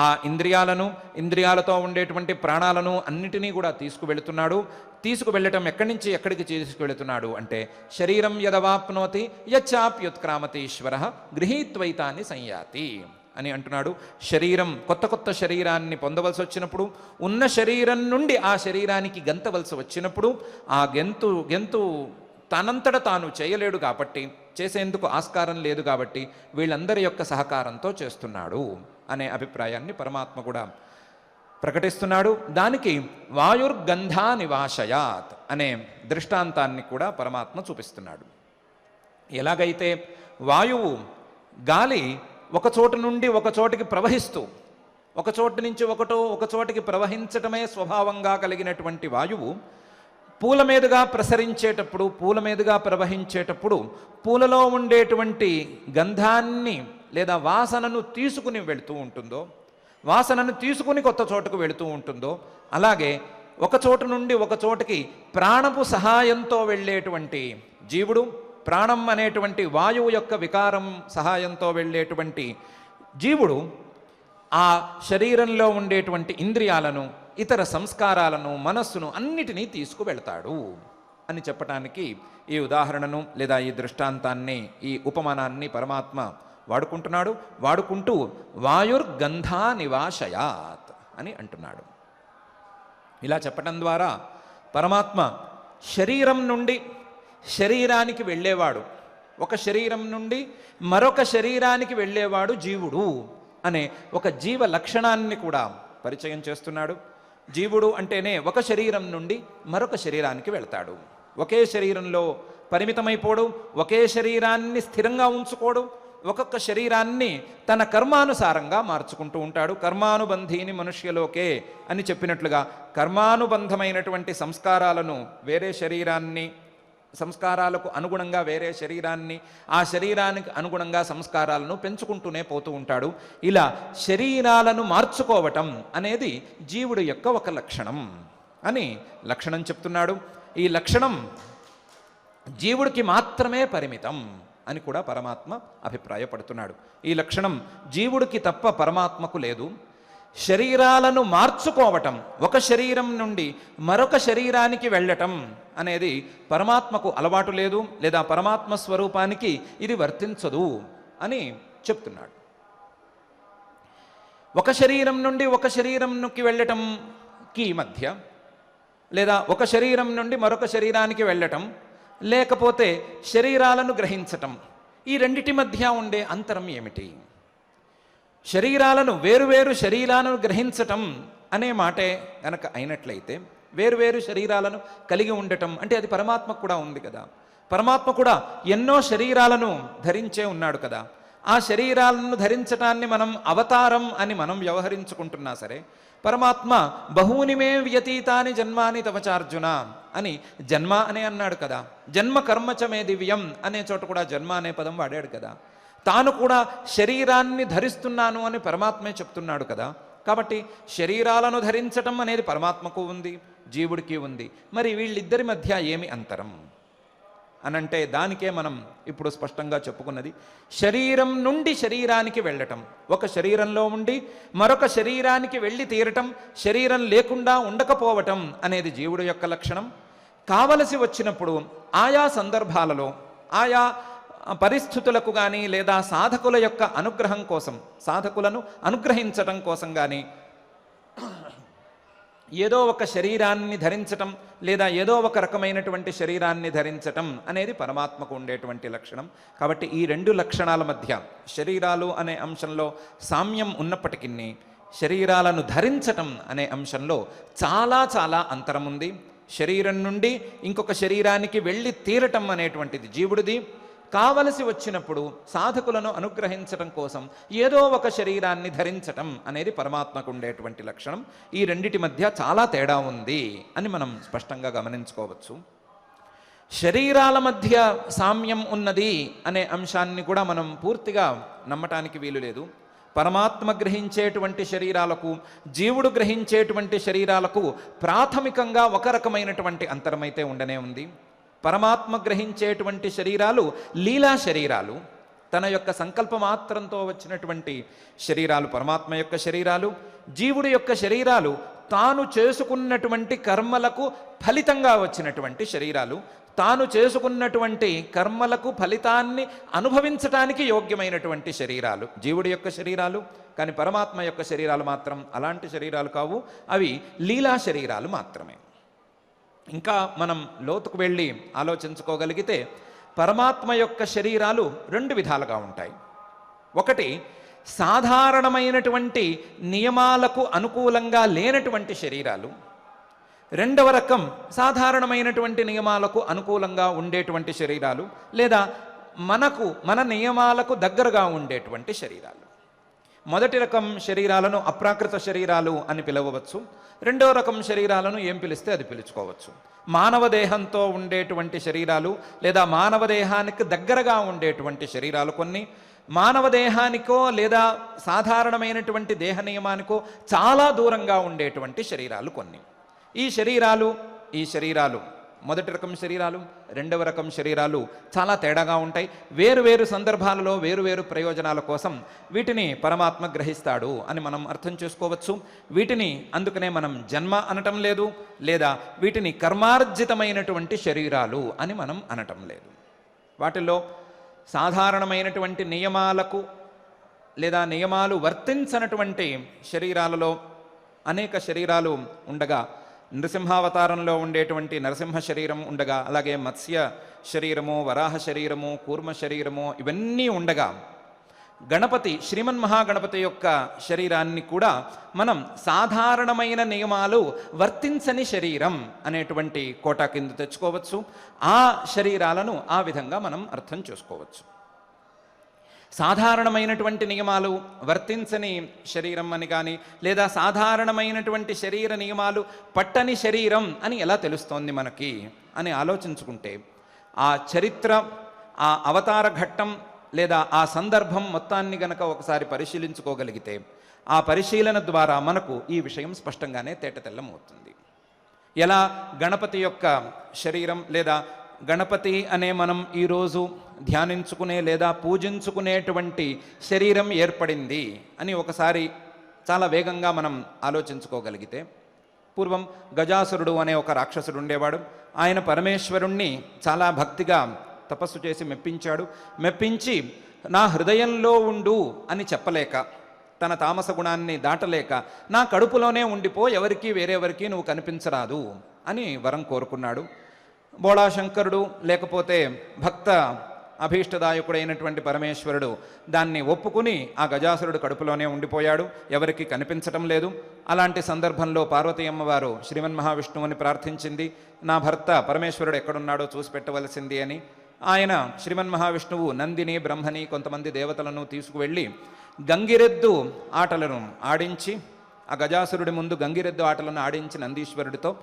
ఆ ఇంద్రియాలతో ఉండేటువంటి ప్రాణాలను అన్నిటినీ కూడా తీసుకువెళుతున్నాడు. తీసుకువెళ్ళటం ఎక్కడి నుంచి ఎక్కడికి తీసుకువెళుతున్నాడు అంటే శరీరం యదవాప్నోతి యచ్చాప్యుత్క్రామతి ఈశ్వరః గృహీత్వైతాన్ని సంయాతి అని అంటున్నాడు. శరీరం కొత్త శరీరాన్ని పొందవలసి వచ్చినప్పుడు, ఉన్న శరీరం నుండి ఆ శరీరానికి గెంతవలసి వచ్చినప్పుడు ఆ గెంతు తనంతట తాను చేయలేడు కాబట్టి, చేసేందుకు ఆస్కారం లేదు కాబట్టి వీళ్ళందరి యొక్క సహకారంతో చేస్తున్నాడు అనే అభిప్రాయాన్ని పరమాత్మ కూడా ప్రకటిస్తున్నాడు. దానికి వాయుర్గంధా నివాశయాత్ అనే దృష్టాంతాన్ని కూడా పరమాత్మ చూపిస్తున్నాడు. ఎలాగైతే వాయువు గాలి ఒక చోటు నుండి ఒక చోటికి ప్రవహిస్తూ, ఒక చోటు నుంచి ఒక చోటికి ప్రవహించటమే స్వభావంగా కలిగినటువంటి వాయువు పూల మీదుగా ప్రసరించేటప్పుడు, పూల మీదుగా ప్రవహించేటప్పుడు పూలలో ఉండేటువంటి గంధాన్ని లేదా వాసనను తీసుకుని వెళుతూ ఉంటుందో, వాసనను తీసుకుని కొత్త చోటుకు వెళుతూ ఉంటుందో, అలాగే ఒక చోటు నుండి ఒక చోటుకి ప్రాణపు సహాయంతో వెళ్ళేటువంటి జీవుడు, ప్రాణం అనేటువంటి వాయువు యొక్క వికారం సహాయంతో వెళ్ళేటువంటి జీవుడు ఆ శరీరంలో ఉండేటువంటి ఇంద్రియాలను, ఇతర సంస్కారాలను, మనస్సును అన్నిటినీ తీసుకువెళ్తాడు అని చెప్పటానికి ఈ ఉదాహరణను లేదా ఈ దృష్టాంతాన్ని, ఈ ఉపమానాన్ని పరమాత్మ వాడుకుంటున్నాడు. వాడుకుంటూ వాయుర్గంధా నివాశయాత్ అని అంటున్నాడు. ఇలా చెప్పటం ద్వారా పరమాత్మ శరీరం నుండి శరీరానికి వెళ్ళేవాడు, ఒక శరీరం నుండి మరొక శరీరానికి వెళ్ళేవాడు జీవుడు అనే ఒక జీవ లక్షణాన్ని కూడా పరిచయం చేస్తున్నాడు. జీవుడు అంటేనే ఒక శరీరం నుండి మరొక శరీరానికి వెళ్తాడు. ఒకే శరీరంలో పరిమితమైపోడు, ఒకే శరీరాన్ని స్థిరంగా ఉంచుకోడు, ఒక్కొక్క శరీరాన్ని తన కర్మానుసారంగా మార్చుకుంటూ ఉంటాడు. కర్మానుబంధీని మనుష్యలోకే అని చెప్పినట్లుగా కర్మానుబంధమైనటువంటి సంస్కారాలను, వేరే శరీరాన్ని, సంస్కారాలకు అనుగుణంగా వేరే శరీరాన్ని, ఆ శరీరానికి అనుగుణంగా సంస్కారాలను పెంచుకుంటూనే పోతూ ఉంటాడు. ఇలా శరీరాలను మార్చుకోవటం అనేది జీవుడు యొక్క ఒక లక్షణం అని లక్షణం చెప్తున్నాడు. ఈ లక్షణం జీవుడికి మాత్రమే పరిమితం అని కూడా పరమాత్మ అభిప్రాయపడుతున్నాడు. ఈ లక్షణం జీవుడికి తప్ప పరమాత్మకు లేదు. శరీరాలను మార్చుకోవటం, ఒక శరీరం నుండి మరొక శరీరానికి వెళ్ళటం అనేది పరమాత్మకు అలవాటు లేదు, లేదా పరమాత్మ స్వరూపానికి ఇది వర్తించదు అని చెప్తున్నాడు. ఒక శరీరం నుండి ఒక శరీరంకి వెళ్ళటంకి మధ్య, లేదా ఒక శరీరం నుండి మరొక శరీరానికి వెళ్ళటం, లేకపోతే శరీరాలను గ్రహించటం, ఈ రెండిటి మధ్య ఉండే అంతరం ఏమిటి? శరీరాలను, వేరువేరు శరీరాలను గ్రహించటం అనే మాటే గనక అయినట్లయితే, వేరువేరు శరీరాలను కలిగి ఉండటం అంటే అది పరమాత్మకు కూడా ఉంది కదా. పరమాత్మ కూడా ఎన్నో శరీరాలను ధరించే ఉన్నాడు కదా. ఆ శరీరాలను ధరించటాన్ని మనం అవతారం అని మనం వ్యవహరించుకుంటున్నా సరే, పరమాత్మ బహూనిమే వ్యతీతాని జన్మాని తవచార్జున అని జన్మ అనే అన్నాడు కదా. జన్మ కర్మచమే దివ్యం అనే చోట కూడా జన్మ అనే పదం వాడాడు కదా. తాను కూడా శరీరాన్ని ధరిస్తున్నాను అని పరమాత్మే చెప్తున్నాడు కదా. కాబట్టి శరీరాలను ధరించటం అనేది పరమాత్మకు ఉంది, జీవుడికి ఉంది. మరి వీళ్ళిద్దరి మధ్య ఏమి అంతరం అనంటే దానికే మనం ఇప్పుడు స్పష్టంగా చెప్పుకున్నది. శరీరం నుండి శరీరానికి వెళ్ళటం, ఒక శరీరంలో ఉండి మరొక శరీరానికి వెళ్ళి తీరటం, శరీరం లేకుండా ఉండకపోవటం అనేది జీవుడు యొక్క లక్షణం. కావలసి వచ్చినప్పుడు ఆయా సందర్భాలలో, ఆయా పరిస్థితులకు కానీ, లేదా సాధకుల యొక్క అనుగ్రహం కోసం, సాధకులను అనుగ్రహించటం కోసం కానీ ఏదో ఒక శరీరాన్ని ధరించటం, లేదా ఏదో ఒక రకమైనటువంటి శరీరాన్ని ధరించటం అనేది పరమాత్మకు ఉండేటువంటి లక్షణం. కాబట్టి ఈ రెండు లక్షణాల మధ్య, శరీరాలు అనే అంశంలో సామ్యం ఉన్నప్పటికీ శరీరాలను ధరించటం అనే అంశంలో చాలా చాలా అంతరం ఉంది. శరీరం నుండి ఇంకొక శరీరానికి వెళ్ళి తీరటం అనేటువంటిది జీవుడిది. కావలసి వచ్చినప్పుడు సాధకులను అనుగ్రహించటం కోసం ఏదో ఒక శరీరాన్ని ధరించటం అనేది పరమాత్మకు ఉండేటువంటి లక్షణం. ఈ రెండిటి మధ్య చాలా తేడా ఉంది అని మనం స్పష్టంగా గమనించుకోవచ్చు. శరీరాల మధ్య సామ్యం ఉన్నది అనే అంశాన్ని కూడా మనం పూర్తిగా నమ్మటానికి వీలు లేదు. పరమాత్మ గ్రహించేటువంటి శరీరాలకు, జీవుడు గ్రహించేటువంటి శరీరాలకు ప్రాథమికంగా ఒక రకమైనటువంటి అంతరమైతే ఉండనే ఉంది. పరమాత్మ గ్రహించేటువంటి శరీరాలు లీలా శరీరాలు, తన యొక్క సంకల్ప మాత్రంతో వచ్చినటువంటి శరీరాలు పరమాత్మ యొక్క శరీరాలు. జీవుడి యొక్క శరీరాలు తాను చేసుకున్నటువంటి కర్మలకు ఫలితంగా వచ్చినటువంటి శరీరాలు. తాను చేసుకున్నటువంటి కర్మలకు ఫలితాన్ని అనుభవించటానికి యోగ్యమైనటువంటి శరీరాలు జీవుడి యొక్క శరీరాలు. కానీ పరమాత్మ యొక్క శరీరాలు మాత్రం అలాంటి శరీరాలు కావు, అవి లీలా శరీరాలు మాత్రమే. ఇంకా మనం లోతుకు వెళ్ళి ఆలోచించుకోగలిగితే పరమాత్మ యొక్క శరీరాలు రెండు విధాలుగా ఉంటాయి. ఒకటి సాధారణమైనటువంటి నియమాలకు అనుకూలంగా లేనటువంటి శరీరాలు. రెండవ రకం సాధారణమైనటువంటి నియమాలకు అనుకూలంగా ఉండేటువంటి శరీరాలు, లేదా మన నియమాలకు దగ్గరగా ఉండేటువంటి శరీరాలు. మొదటి రకం శరీరాలను అప్రాకృత శరీరాలు అని పిలవవచ్చు. రెండవ రకం శరీరాలను ఏం పిలిస్తే అది పిలుచుకోవచ్చు. మానవ దేహంతో ఉండేటువంటి శరీరాలు, లేదా మానవ దేహానికి దగ్గరగా ఉండేటువంటి శరీరాలు కొన్ని, మానవ దేహానికో లేదా సాధారణమైనటువంటి దేహ నియమానికో చాలా దూరంగా ఉండేటువంటి శరీరాలు కొన్ని. ఈ శరీరాలు మొదటి రకం శరీరాలు, రెండవ రకం శరీరాలు చాలా తేడాగా ఉంటాయి. వేరు సందర్భాలలో వేరు ప్రయోజనాల కోసం వీటిని పరమాత్మ గ్రహిస్తాడు అని మనం అర్థం చేసుకోవచ్చు. వీటిని అందుకనే మనం జన్మ అనటం లేదు, లేదా వీటిని కర్మార్జితమైనటువంటి శరీరాలు అని మనం అనటం లేదు. వాటిల్లో సాధారణమైనటువంటి నియమాలకు లేదా నియమాలు వర్తించనటువంటి శరీరాలలో అనేక శరీరాలు ఉండగా, నృసింహావతారంలో ఉండేటువంటి నరసింహ శరీరం ఉండగా, అలాగే మత్స్య శరీరము, వరాహ శరీరము, కూర్మ శరీరము ఇవన్నీ ఉండగా, గణపతి శ్రీమన్మహాగణపతి యొక్క శరీరాన్ని కూడా మనం సాధారణమైన నియమాలు వర్తించని శరీరం అనేటువంటి కోటా కింద తెచ్చుకోవచ్చు. ఆ శరీరాలను ఆ విధంగా మనం అర్థం చేసుకోవచ్చు. సాధారణమైనటువంటి నియమాలు వర్తించని శరీరం అని కానీ, లేదా సాధారణమైనటువంటి శరీర నియమాలు పట్టని శరీరం అని ఎలా తెలుస్తోంది మనకి అని ఆలోచించుకుంటే, ఆ చరిత్ర, ఆ అవతార ఘట్టం లేదా ఆ సందర్భం మొత్తాన్ని గనక ఒకసారి పరిశీలించుకోగలిగితే, ఆ పరిశీలన ద్వారా మనకు ఈ విషయం స్పష్టంగానే తేటతెల్లమవుతుంది. ఎలా గణపతి యొక్క శరీరం లేదా గణపతి అనే మనం ఈరోజు ధ్యానించుకునే లేదా పూజించుకునేటువంటి శరీరం ఏర్పడింది అని ఒకసారి చాలా వేగంగా మనం ఆలోచించుకోగలిగితే, పూర్వం గజాసురుడు అనే ఒక రాక్షసుడు ఉండేవాడు. ఆయన పరమేశ్వరుణ్ణి చాలా భక్తిగా తపస్సు చేసి మెప్పించి నా హృదయంలో ఉండు అని చెప్పలేక, తన తామస గుణాన్ని దాటలేక, నా కడుపులోనే ఉండిపో, వేరెవరికి నువ్వు కనిపించరాదు అని వరం కోరుకున్నాడు. బోళాశంకరుడు లేకపోతే భక్త అభీష్టదాయకుడైనటువంటి పరమేశ్వరుడు దాన్ని ఒప్పుకుని ఆ గజాసురుడు కడుపులోనే ఉండిపోయాడు, ఎవరికి కనిపించటం లేదు. అలాంటి సందర్భంలో పార్వతీ అమ్మవారు శ్రీమన్మహావిష్ణువుని ప్రార్థించింది, నా భర్త పరమేశ్వరుడు ఎక్కడున్నాడో చూసి పెట్టవలసింది అని. ఆయన శ్రీమన్మహావిష్ణువు నందిని, బ్రహ్మని, కొంతమంది దేవతలను తీసుకువెళ్ళి గంగిరెద్దు ఆటలను ఆడించి, ఆ గజాసురుడి ముందు గంగిరెద్దు ఆటలను ఆడించి నందీశ్వరుడితో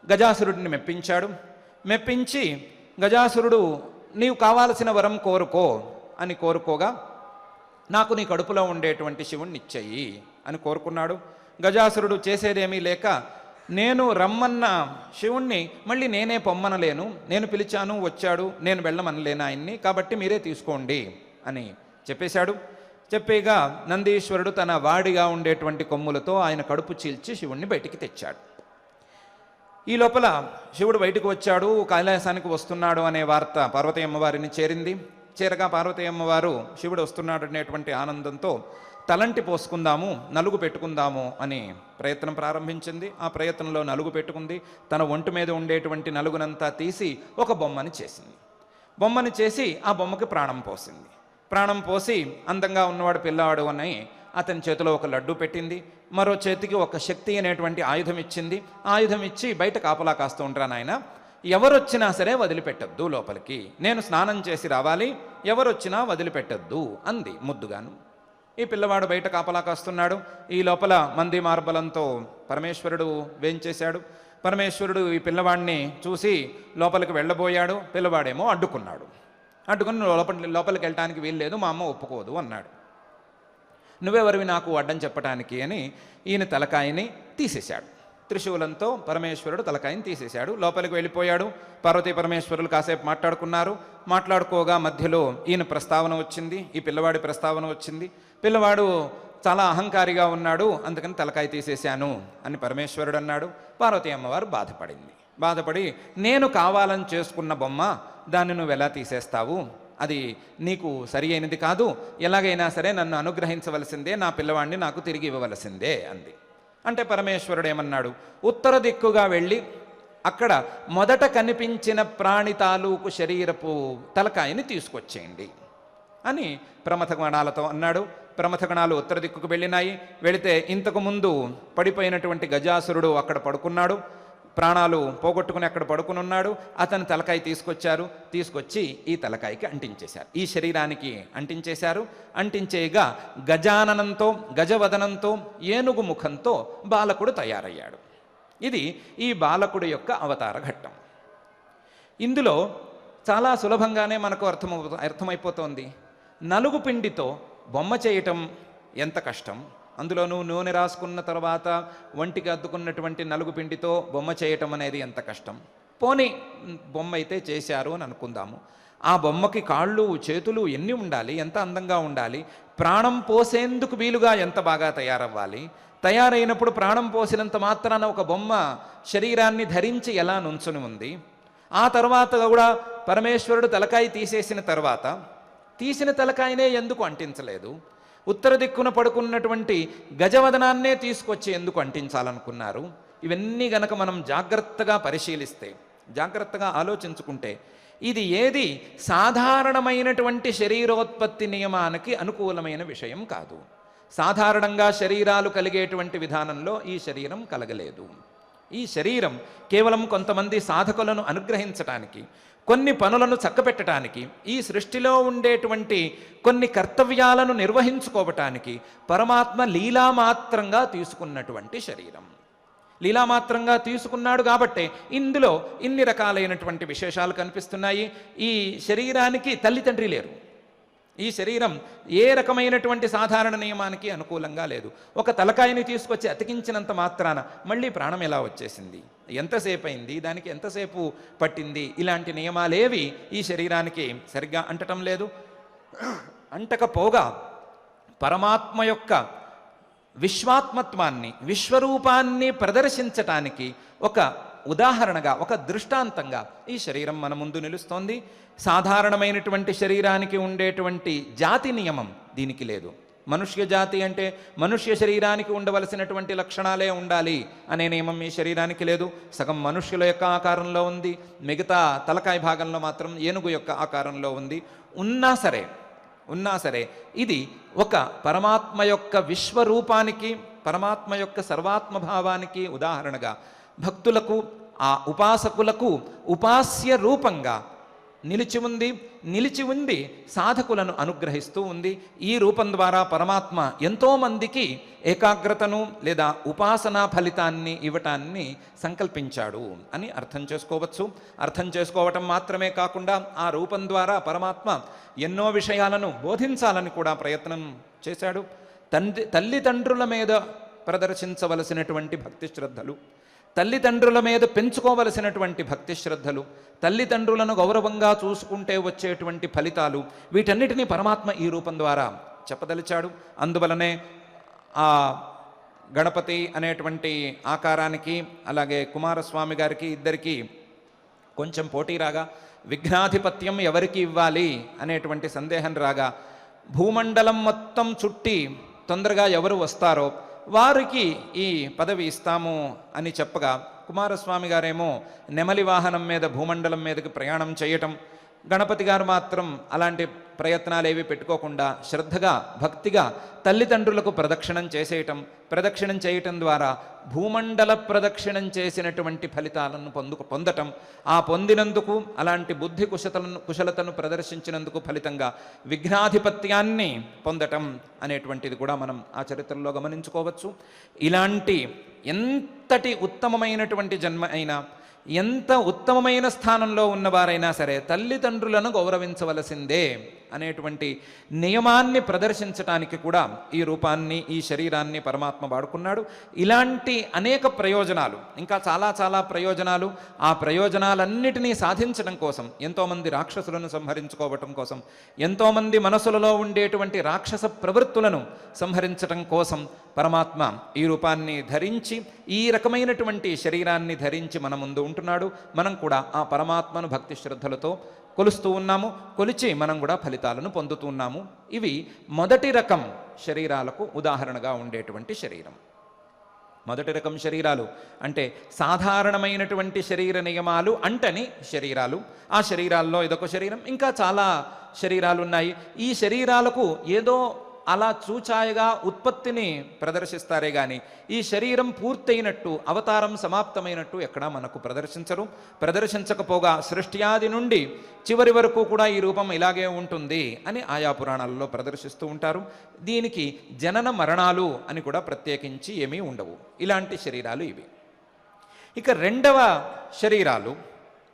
గజాసురుడిని మెప్పించి గజాసురుడు నీవు కావాల్సిన వరం కోరుకో అని కోరుకోగా, నాకు నీ కడుపులో ఉండేటువంటి శివుణ్ణి ఇచ్చేయి అని కోరుకున్నాడు. గజాసురుడు చేసేదేమీ లేక, నేను రమ్మన్న శివుణ్ణి మళ్ళీ నేనే పొమ్మనలేను, నేను పిలిచాను వచ్చాడు, నేను వెళ్ళమనలేను ఆయన్ని, కాబట్టి మీరే తీసుకోండి అని చెప్పేశాడు. చెప్పేగా నందీశ్వరుడు తన వాడిగా ఉండేటువంటి కొమ్ములతో ఆయన కడుపు చీల్చి శివుణ్ణి బయటికి తెచ్చాడు. ఈ లోపల శివుడు బయటకు వచ్చాడు, కైలాసానికి వస్తున్నాడు అనే వార్త పార్వతీ అమ్మవారిని చేరగా పార్వతీ అమ్మవారు శివుడు వస్తున్నాడు అనేటువంటి ఆనందంతో తలంటి పోసుకుందాము, నలుగు పెట్టుకుందాము అని ప్రయత్నం ప్రారంభించింది. ఆ ప్రయత్నంలో నలుగు పెట్టుకుంది. తన ఒంటి మీద ఉండేటువంటి నలుగునంతా తీసి ఒక బొమ్మని చేసి ఆ బొమ్మకి ప్రాణం పోసి అందంగా ఉన్నవాడు పిల్లవాడు అని అతని చేతిలో ఒక లడ్డు పెట్టింది. మరో చేతికి ఒక శక్తి అనేటువంటి ఆయుధం ఇచ్చింది. ఆయుధం ఇచ్చి బయట కాపలా కాస్తూ ఉంటాను ఆయన, ఎవరొచ్చినా సరే వదిలిపెట్టద్దు లోపలికి, నేను స్నానం చేసి రావాలి, ఎవరొచ్చినా వదిలిపెట్టద్దు అంది ముద్దుగాను. ఈ పిల్లవాడు బయట కాపలా కాస్తున్నాడు. ఈ లోపల మంది మార్బలంతో పరమేశ్వరుడు వేంచేశాడు. పరమేశ్వరుడు ఈ పిల్లవాడిని చూసి లోపలికి వెళ్ళబోయాడు. పిల్లవాడేమో అడ్డుకుని లోపలికి వెళ్ళటానికి వీల్లేదు, మా అమ్మ ఒప్పుకోదు అన్నాడు. నువ్వెవరివి నాకు అడ్డం చెప్పటానికి అని ఈయన తలకాయని తీసేశాడు. త్రిశూలంతో పరమేశ్వరుడు తలకాయని తీసేశాడు. లోపలికి వెళ్ళిపోయాడు. పార్వతీ పరమేశ్వరులు కాసేపు మాట్లాడుకున్నారు. మాట్లాడుకోగా మధ్యలో ఈయన ప్రస్తావన వచ్చింది, ఈ పిల్లవాడి ప్రస్తావన వచ్చింది. పిల్లవాడు చాలా అహంకారిగా ఉన్నాడు, అందుకని తలకాయ తీసేశాను అని పరమేశ్వరుడు అన్నాడు. పార్వతీ అమ్మవారు బాధపడి నేను కావాలని చేసుకున్న బొమ్మ, దాన్ని నువ్వు ఎలా తీసేస్తావు? అది నీకు సరి అయినది కాదు. ఎలాగైనా సరే నన్ను అనుగ్రహించవలసిందే, నా పిల్లవాడిని నాకు తిరిగి ఇవ్వవలసిందే అంది. అంటే పరమేశ్వరుడు ఏమన్నాడు, ఉత్తర దిక్కుగా వెళ్ళి అక్కడ మొదట కనిపించిన ప్రాణి తాలూకు శరీరపు తలకాయని తీసుకొచ్చేయండి అని ప్రమథగణాలతో అన్నాడు. ప్రమథగణాలు ఉత్తర దిక్కుకు వెళ్ళినాయి. వెళితే ఇంతకు ముందు పడిపోయినటువంటి గజాసురుడు అక్కడ పడుకున్నాడు, ప్రాణాలు పోగొట్టుకుని అక్కడ పడుకుని ఉన్నాడు. అతని తలకాయ తీసుకొచ్చి ఈ తలకాయకి అంటించేశారు, ఈ శరీరానికి అంటించేశారు. అంటించేయగా గజాననంతో, గజవదనంతో, ఏనుగు ముఖంతో బాలకుడు తయారయ్యాడు. ఇది ఈ బాలకుడు యొక్క అవతార ఘట్టం. ఇందులో చాలా సులభంగానే మనకు అర్థమైపోతోంది. నలుగు పిండితో బొమ్మ చేయటం ఎంత కష్టం, అందులోనూ నూనె రాసుకున్న తర్వాత వంటికి అద్దుకున్నటువంటి నలుగు పిండితో బొమ్మ చేయటం అనేది ఎంత కష్టం. పోనీ బొమ్మ అయితే చేశారు అని అనుకుందాము. ఆ బొమ్మకి కాళ్ళు చేతులు ఎన్ని ఉండాలి, ఎంత అందంగా ఉండాలి, ప్రాణం పోసేందుకు వీలుగా ఎంత బాగా తయారవ్వాలి. తయారైనప్పుడు ప్రాణం పోసినంత మాత్రాన ఒక బొమ్మ శరీరాన్ని ధరించి ఎలా నుంచుని ఉంది. ఆ తర్వాత కూడా పరమేశ్వరుడు తలకాయ తీసేసిన తర్వాత తీసిన తలకాయనే ఎందుకు అంటించలేదు? ఉత్తర దిక్కున పడుకున్నటువంటి గజవదనాన్నే తీసుకొచ్చి ఎందుకు అంటించాలనుకున్నారు? ఇవన్నీ గనక మనం జాగ్రత్తగా పరిశీలిస్తే, జాగ్రత్తగా ఆలోచించుకుంటే, ఇది ఏది సాధారణమైనటువంటి శరీరోత్పత్తి నియమానికి అనుకూలమైన విషయం కాదు. సాధారణంగా శరీరాలు కలిగేటువంటి విధానంలో ఈ శరీరం కలగలేదు. ఈ శరీరం కేవలం కొంతమంది సాధకులను అనుగ్రహించటానికి, కొన్ని పనులను చక్కబెట్టడానికి, ఈ సృష్టిలో ఉండేటువంటి కొన్ని కర్తవ్యాలను నిర్వహించుకోవటానికి పరమాత్మ లీలామాత్రంగా తీసుకున్నటువంటి శరీరం. లీలామాత్రంగా తీసుకున్నాడు కాబట్టే ఇందులో ఇన్ని రకాలైనటువంటి విశేషాలు కనిపిస్తున్నాయి. ఈ శరీరానికి తల్లిదండ్రి లేరు. ఈ శరీరం ఏ రకమైనటువంటి సాధారణ నియమానికి అనుకూలంగా లేదు. ఒక తలకాయని తీసుకొచ్చి అతికించినంత మాత్రాన మళ్ళీ ప్రాణం ఎలా వచ్చేసింది, ఎంతసేపు అయింది, దానికి ఎంతసేపు పట్టింది, ఇలాంటి నియమాలేవి ఈ శరీరానికి సరిగ్గా అంటటం లేదు. అంటకపోగా పరమాత్మ యొక్క విశ్వాత్మత్వాన్ని, విశ్వరూపాన్ని ప్రదర్శించటానికి ఒక ఉదాహరణగా, ఒక దృష్టాంతంగా ఈ శరీరం మన ముందు నిలుస్తోంది. సాధారణమైనటువంటి శరీరానికి ఉండేటువంటి జాతి నియమం దీనికి లేదు. మనుష్య జాతి అంటే మనుష్య శరీరానికి ఉండవలసినటువంటి లక్షణాలే ఉండాలి అనే నియమం ఈ శరీరానికి లేదు. సగం మనుష్యుల యొక్క ఆకారంలో ఉంది, మిగతా తలకాయ భాగంలో మాత్రం ఏనుగు యొక్క ఆకారంలో ఉంది. ఉన్నా సరే ఇది ఒక పరమాత్మ యొక్క విశ్వరూపానికి, పరమాత్మ యొక్క సర్వాత్మభావానికి ఉదాహరణగా భక్తులకు, ఆ ఉపాసకులకు ఉపాస్య రూపంగా నిలిచి ఉంది సాధకులను అనుగ్రహిస్తూ ఉంది. ఈ రూపం ద్వారా పరమాత్మ ఎంతోమందికి ఏకాగ్రతను లేదా ఉపాసనా ఫలితాన్ని ఇవ్వటాన్ని సంకల్పించాడు అని అర్థం చేసుకోవచ్చు. అర్థం చేసుకోవటం మాత్రమే కాకుండా ఆ రూపం ద్వారా పరమాత్మ ఎన్నో విషయాలను బోధించాలని కూడా ప్రయత్నం చేశాడు. తల్లిదండ్రుల మీద ప్రదర్శించవలసినటువంటి భక్తి శ్రద్ధలు, తల్లిదండ్రుల మీద పెంచుకోవలసినటువంటి భక్తి శ్రద్ధలు, తల్లిదండ్రులను గౌరవంగా చూసుకుంటే వచ్చేటువంటి ఫలితాలు, వీటన్నిటినీ పరమాత్మ ఈ రూపం ద్వారా చెప్పదలిచాడు. అందువలనే ఆ గణపతి అనేటువంటి ఆకారానికి, అలాగే కుమారస్వామి గారికి, ఇద్దరికి కొంచెం పోటీ రాగా, విఘ్నాధిపత్యం ఎవరికి ఇవ్వాలి అనేటువంటి సందేహం రాగా, భూమండలం మొత్తం చుట్టి తొందరగా ఎవరు వస్తారో వారికి ఈ పదవి ఇస్తాము అని చెప్పగా, కుమారస్వామి గారేమో నెమలి వాహనం మీద భూమండలం మీదకి ప్రయాణం చేయటం, గణపతి గారు మాత్రం అలాంటి ప్రయత్నాలేవి పెట్టుకోకుండా శ్రద్ధగా, భక్తిగా తల్లిదండ్రులకు ప్రదక్షిణం చేయటం ద్వారా భూమండల ప్రదక్షిణం చేసినటువంటి ఫలితాలను పొందటం, ఆ పొందినందుకు, అలాంటి బుద్ధి కుశలతను ప్రదర్శించినందుకు ఫలితంగా విఘ్నాధిపత్యాన్ని పొందటం అనేటువంటిది కూడా మనం ఆ చరిత్రలో గమనించుకోవచ్చు. ఇలాంటి ఎంతటి ఉత్తమమైనటువంటి జన్మ అయినా, ఎంత ఉత్తమమైన స్థానంలో ఉన్నవారైనా సరే తల్లిదండ్రులను గౌరవించవలసిందే అనేటువంటి నియమాన్ని ప్రదర్శించటానికి కూడా ఈ రూపాన్ని, ఈ శరీరాన్ని పరమాత్మ వాడుకున్నాడు. ఇలాంటి అనేక ప్రయోజనాలు, ఇంకా చాలా చాలా ప్రయోజనాలు, ఆ ప్రయోజనాలన్నిటినీ సాధించడం కోసం, ఎంతోమంది రాక్షసులను సంహరించుకోవటం కోసం, ఎంతోమంది మనసులలో ఉండేటువంటి రాక్షస ప్రవృత్తులను సంహరించటం కోసం పరమాత్మ ఈ రూపాన్ని ధరించి, ఈ రకమైనటువంటి శరీరాన్ని ధరించి మన ముందు ఉంటున్నాడు. మనం కూడా ఆ పరమాత్మను భక్తి శ్రద్ధలతో కొలుస్తూ ఉన్నాము, కొలిచి మనం కూడా ఫలితాలను పొందుతూ ఉన్నాము. ఇవి మొదటి రకం శరీరాలకు ఉదాహరణగా ఉండేటువంటి శరీరం. మొదటి రకం శరీరాలు అంటే సాధారణమైనటువంటి శరీర నియమాలు అంటని శరీరాలు. ఆ శరీరాల్లో ఇదొక శరీరం, ఇంకా చాలా శరీరాలు ఉన్నాయి. ఈ శరీరాలకు ఏదో అలా చూచాయగా ఉత్పత్తిని ప్రదర్శిస్తారే కానీ ఈ శరీరం పూర్తయినట్టు, అవతారం సమాప్తమైనట్టు ఎక్కడా మనకు ప్రదర్శించరు. ప్రదర్శించకపోగా సృష్ట్యాది నుండి చివరి వరకు కూడా ఈ రూపం ఇలాగే ఉంటుంది అని ఆయా పురాణాలలో ప్రదర్శిస్తూ ఉంటారు. దీనికి జనన మరణాలు అని కూడా ప్రత్యేకించి ఏమీ ఉండవు. ఇలాంటి శరీరాలు ఇవి. ఇక రెండవ శరీరాలు,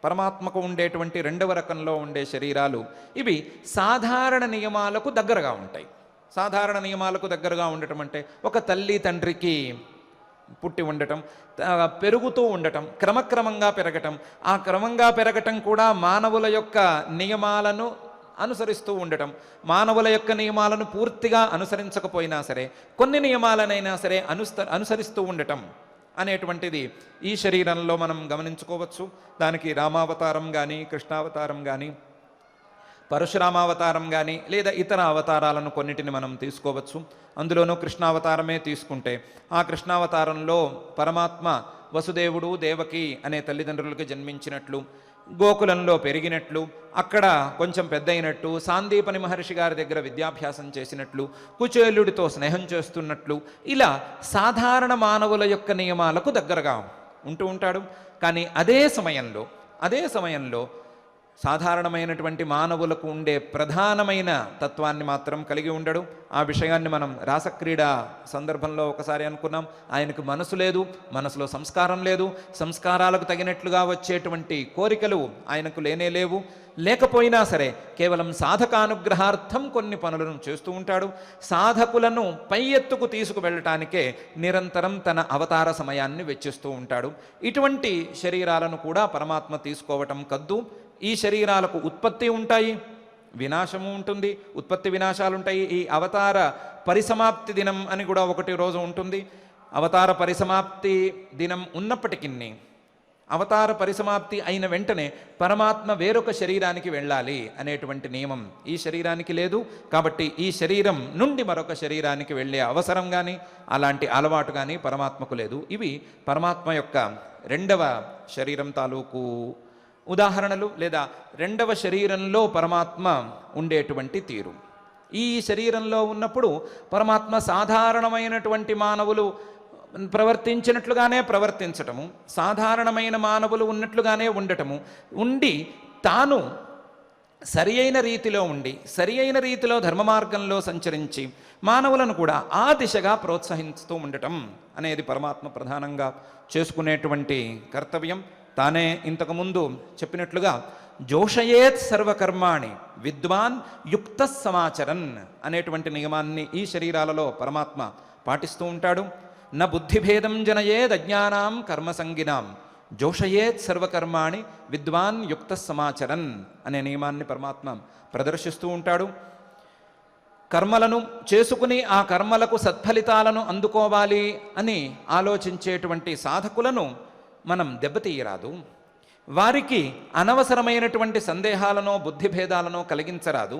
పరమాత్మకు ఉండేటువంటి రెండవ రకంలో ఉండే శరీరాలు, ఇవి సాధారణ నియమాలకు దగ్గరగా ఉంటాయి. సాధారణ నియమాలకు దగ్గరగా ఉండటం అంటే ఒక తల్లి తండ్రికి పుట్టి ఉండటం, పెరుగుతూ ఉండటం, క్రమక్రమంగా పెరగటం, ఆ క్రమంగా పెరగటం కూడా మానవుల యొక్క నియమాలను అనుసరిస్తూ ఉండటం, మానవుల యొక్క నియమాలను పూర్తిగా అనుసరించకపోయినా సరే కొన్ని నియమాలనైనా సరే అనుసరిస్తూ ఉండటం అనేటువంటిది ఈ శరీరంలో మనం గమనించుకోవచ్చు. దానికి రామావతారం కానీ, కృష్ణావతారం కానీ, పరశురామావతారం కానీ, లేదా ఇతర అవతారాలను కొన్నిటిని మనం తీసుకోవచ్చు. అందులోనూ కృష్ణావతారమే తీసుకుంటే, ఆ కృష్ణావతారంలో పరమాత్మ వసుదేవుడు దేవకి అనే తల్లిదండ్రులకు జన్మించినట్లు, గోకులంలో పెరిగినట్లు, అక్కడ కొంచెం పెద్దయినట్టు, సాందీపని మహర్షి గారి దగ్గర విద్యాభ్యాసం చేసినట్లు, కుచేలుడితో స్నేహం చేస్తున్నట్లు, ఇలా సాధారణ మానవుల యొక్క నియమాలకు దగ్గరగా ఉంటూ ఉంటాడు. కానీ అదే సమయంలో సాధారణమైనటువంటి మానవులకు ఉండే ప్రధానమైన తత్వాన్ని మాత్రం కలిగి ఉండడు. ఆ విషయాన్ని మనం రాసక్రీడ సందర్భంలో ఒకసారి అనుకున్నాం. ఆయనకు మనసు లేదు, మనసులో సంస్కారం లేదు, సంస్కారాలకు తగినట్లుగా వచ్చేటువంటి కోరికలు ఆయనకు లేవు. లేకపోయినా సరే కేవలం సాధకానుగ్రహార్థం కొన్ని పనులను చేస్తూ ఉంటాడు. సాధకులను పై ఎత్తుకు తీసుకువెళ్ళటానికే నిరంతరం తన అవతార సమయాన్ని వెచ్చిస్తూ ఉంటాడు. ఇటువంటి శరీరాలను కూడా పరమాత్మ తీసుకోవటం కద్దు. ఈ శరీరాలకు ఉత్పత్తి ఉంటాయి, వినాశము ఉంటుంది, ఉత్పత్తి వినాశాలు ఉంటాయి. ఈ అవతార పరిసమాప్తి దినం అని కూడా ఒకటి రోజు ఉంటుంది. అవతార పరిసమాప్తి దినం ఉన్నప్పటికీ అవతార పరిసమాప్తి అయిన వెంటనే పరమాత్మ వేరొక శరీరానికి వెళ్ళాలి అనేటువంటి నియమం ఈ శరీరానికి లేదు. కాబట్టి ఈ శరీరం నుండి మరొక శరీరానికి వెళ్ళే అవసరం కానీ అలాంటి అలవాటు కానీ పరమాత్మకు లేదు. ఇవి పరమాత్మ యొక్క రెండవ శరీరం తాలూకు ఉదాహరణలు, లేదా రెండవ శరీరంలో పరమాత్మ ఉండేటువంటి తీరు. ఈ శరీరంలో ఉన్నప్పుడు పరమాత్మ సాధారణమైనటువంటి మానవులు ప్రవర్తించినట్లుగానే ప్రవర్తించటము, సాధారణమైన మానవులు ఉన్నట్లుగానే ఉండటము, ఉండి తాను సరి అయిన రీతిలో ఉండి సరి అయిన రీతిలో ధర్మ మార్గంలో సంచరించి మానవులను కూడా ఆ దిశగా ప్రోత్సహిస్తూ ఉండటం అనేది పరమాత్మ ప్రధానంగా చేసుకునేటువంటి కర్తవ్యం. తానే ఇంతకుముందు చెప్పినట్లుగా జోషయేత్ సర్వకర్మాణి విద్వాన్ యుక్త సమాచరన్ అనేటువంటి నియమాన్ని ఈ శరీరాలలో పరమాత్మ పాటిస్తూ ఉంటాడు. న బుద్ధిభేదం జనయేద్ అజ్ఞానాం కర్మసంగినాం జోషయేత్ సర్వకర్మాణి విద్వాన్ యుక్త సమాచరన్ అనే నియమాన్ని పరమాత్మ ప్రదర్శిస్తూ ఉంటాడు. కర్మలను చేసుకుని ఆ కర్మలకు సత్ఫలితాలను అందుకోవాలి అని ఆలోచించేటువంటి సాధకులను మనం దెబ్బతీయరాదు. వారికి అనవసరమైనటువంటి సందేహాలనో బుద్ధిభేదాలనో కలిగించరాదు.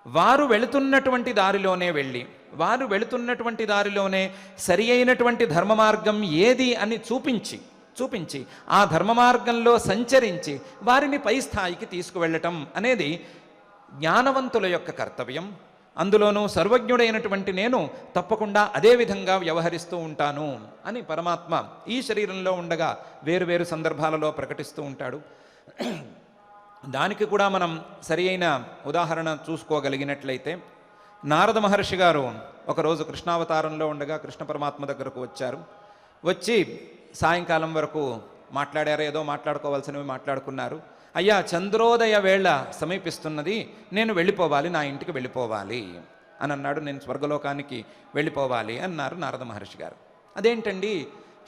వారు వెళుతున్నటువంటి దారిలోనే వెళ్ళి వారు వెళుతున్నటువంటి దారిలోనే సరి అయినటువంటి ధర్మ మార్గం ఏది అని చూపించి ఆ ధర్మ మార్గంలో సంచరించి వారిని పై స్థాయికి తీసుకువెళ్ళటం అనేది జ్ఞానవంతుల యొక్క కర్తవ్యం. అందులోనూ సర్వజ్ఞుడైనటువంటి నేను తప్పకుండా అదే విధంగా వ్యవహరిస్తూ ఉంటాను అని పరమాత్మ ఈ శరీరంలో ఉండగా వేరువేరు సందర్భాలలో ప్రకటిస్తూ ఉంటాడు. దానికి కూడా మనం సరి అయిన ఉదాహరణ చూసుకోగలిగినట్లయితే, నారద మహర్షి గారు ఒకరోజు కృష్ణావతారంలో ఉండగా కృష్ణ పరమాత్మ దగ్గరకు వచ్చారు. వచ్చి సాయంకాలం వరకు మాట్లాడారు, ఏదో మాట్లాడుకోవాల్సినవి మాట్లాడుకున్నారు. అయ్యా చంద్రోదయ వేళ సమీపిస్తున్నది, నేను వెళ్ళిపోవాలి, నా ఇంటికి వెళ్ళిపోవాలి అని అన్నాడు. నేను స్వర్గలోకానికి వెళ్ళిపోవాలి అన్నారు నారద మహర్షి గారు. అదేంటండి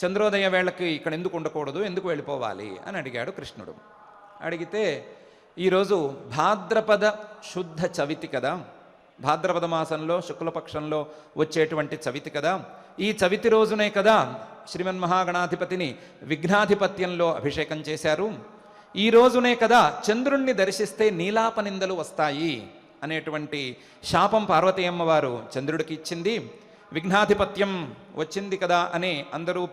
చంద్రోదయ వేళకి ఇక్కడ ఎందుకు ఉండకూడదు, ఎందుకు వెళ్ళిపోవాలి అని అడిగాడు కృష్ణుడు. అడిగితే ఈరోజు భాద్రపద శుద్ధ చవితి కదా, భాద్రపద మాసంలో శుక్లపక్షంలో వచ్చేటువంటి చవితి కదా, ఈ చవితి రోజునే కదా శ్రీమన్మహాగణాధిపతిని విఘ్నాధిపత్యంలో అభిషేకం చేశారు. ఈ రోజునే కదా చంద్రుణ్ణి దర్శిస్తే నీలాప నిందలు వస్తాయి అనేటువంటి శాపం పార్వతీ అమ్మవారు చంద్రుడికి ఇచ్చింది. విఘ్నాధిపత్యం వచ్చింది కదా అని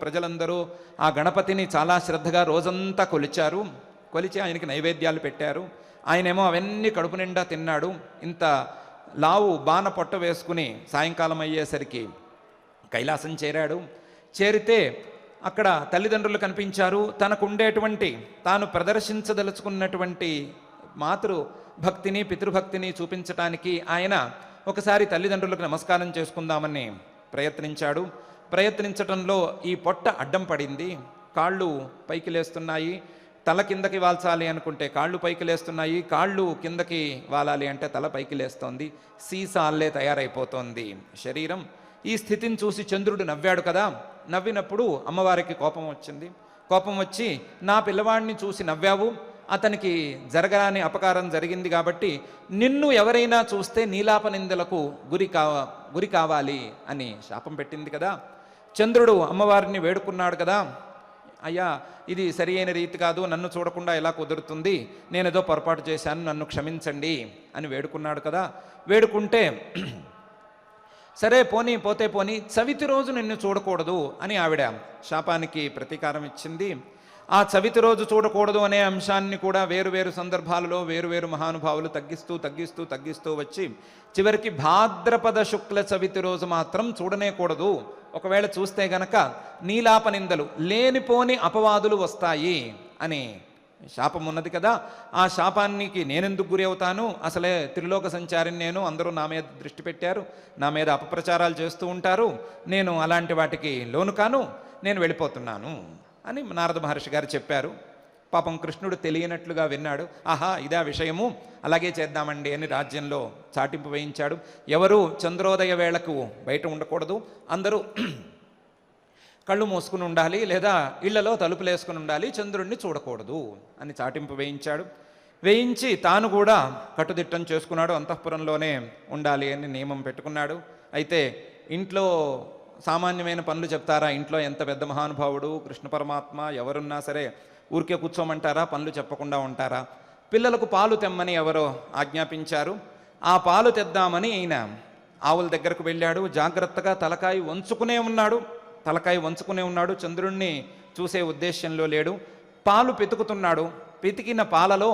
ప్రజలందరూ ఆ గణపతిని చాలా శ్రద్ధగా రోజంతా కొలిచారు. కొలిచి ఆయనకి నైవేద్యాలు పెట్టారు. ఆయనేమో అవన్నీ కడుపు నిండా తిన్నాడు. ఇంత లావు బాణ పొట్ట వేసుకుని సాయంకాలం అయ్యేసరికి కైలాసం చేరాడు. చేరితే అక్కడ తల్లిదండ్రులు కనిపించారు. తనకు ఉండేటువంటి తాను ప్రదర్శించదలుచుకున్నటువంటి మాతృ భక్తిని పితృభక్తిని చూపించటానికి ఆయన ఒకసారి తల్లిదండ్రులకు నమస్కారం చేసుకుందామని ప్రయత్నించాడు. ప్రయత్నించటంలో ఈ పొట్ట అడ్డం పడింది. కాళ్ళు పైకి లేస్తున్నాయి. తల కిందకి వాల్చాలి అనుకుంటే కాళ్ళు పైకి లేస్తున్నాయి, కాళ్ళు కిందకి వాలాలి అంటే తల పైకి లేస్తోంది. సీసాల్లే తయారైపోతోంది శరీరం. ఈ స్థితిని చూసి చంద్రుడు నవ్వాడు కదా. నవ్వినప్పుడు అమ్మవారికి కోపం వచ్చింది. కోపం వచ్చి నా పిల్లవాడిని చూసి నవ్వావు, అతనికి జరగరాని అపకారం జరిగింది కాబట్టి నిన్ను ఎవరైనా చూస్తే నీలాప నిందలకు గురి కావాలి అని శాపం పెట్టింది కదా. చంద్రుడు అమ్మవారిని వేడుకున్నాడు కదా, అయ్యా ఇది సరి అయిన రీతి కాదు, నన్ను చూడకుండా ఎలా కుదురుతుంది, నేనేదో పొరపాటు చేశాను, నన్ను క్షమించండి అని వేడుకున్నాడు కదా. వేడుకుంటే సరే పోతే పోని చవితి రోజు నిన్ను చూడకూడదు అని ఆవిడ శాపానికి ప్రతీకారం ఇచ్చింది. ఆ చవితి రోజు చూడకూడదు అనే అంశాన్ని కూడా వేరువేరు సందర్భాలలో వేరువేరు మహానుభావులు తగ్గిస్తూ వచ్చి చివరికి భాద్రపద శుక్ల చవితి రోజు మాత్రం చూడనేకూడదు, ఒకవేళ చూస్తే గనక నీలాప నిందలు లేనిపోని అపవాదులు వస్తాయి అని శాపం ఉన్నది కదా. ఆ శాపానికి నేనెందుకు గురి అవుతాను, అసలే త్రిలోక సంచారిని నేను, అందరూ నా మీద దృష్టి పెట్టారు, నా మీద అపప్రచారాలు చేస్తూ ఉంటారు, నేను అలాంటి వాటికి లోను కాను, నేను వెళ్ళిపోతున్నాను అని నారద మహర్షి గారు చెప్పారు. పాపం కృష్ణుడు తెలియనట్లుగా విన్నాడు. ఆహా ఇదా విషయము, అలాగే చేద్దామండి అని రాజ్యంలో చాటింపు వేయించాడు. ఎవరు చంద్రోదయ వేళకు బయట ఉండకూడదు, అందరూ కళ్ళు మూసుకుని ఉండాలి, లేదా ఇళ్లలో తలుపులు వేసుకుని ఉండాలి, చంద్రుడిని చూడకూడదు అని చాటింపు వేయించాడు. వేయించి తాను కూడా కట్టుదిట్టం చేసుకున్నాడు, అంతఃపురంలోనే ఉండాలి అని నియమం పెట్టుకున్నాడు. అయితే ఇంట్లో సామాన్యమైన పనులు చెప్తారా, ఇంట్లో ఎంత పెద్ద మహానుభావుడు కృష్ణ పరమాత్మ ఎవరున్నా సరే ఊరికే కూర్చోమంటారా, పనులు చెప్పకుండా ఉంటారా? పిల్లలకు పాలు తెమ్మని ఎవరో ఆజ్ఞాపించారు. ఆ పాలు తెద్దామని ఈయన ఆవుల దగ్గరకు వెళ్ళాడు. జాగ్రత్తగా తలకాయ వంచుకునే ఉన్నాడు, చంద్రుణ్ణి చూసే ఉద్దేశంలో లేడు. పాలు పితుకుతున్నాడు. పితికిన పాలలో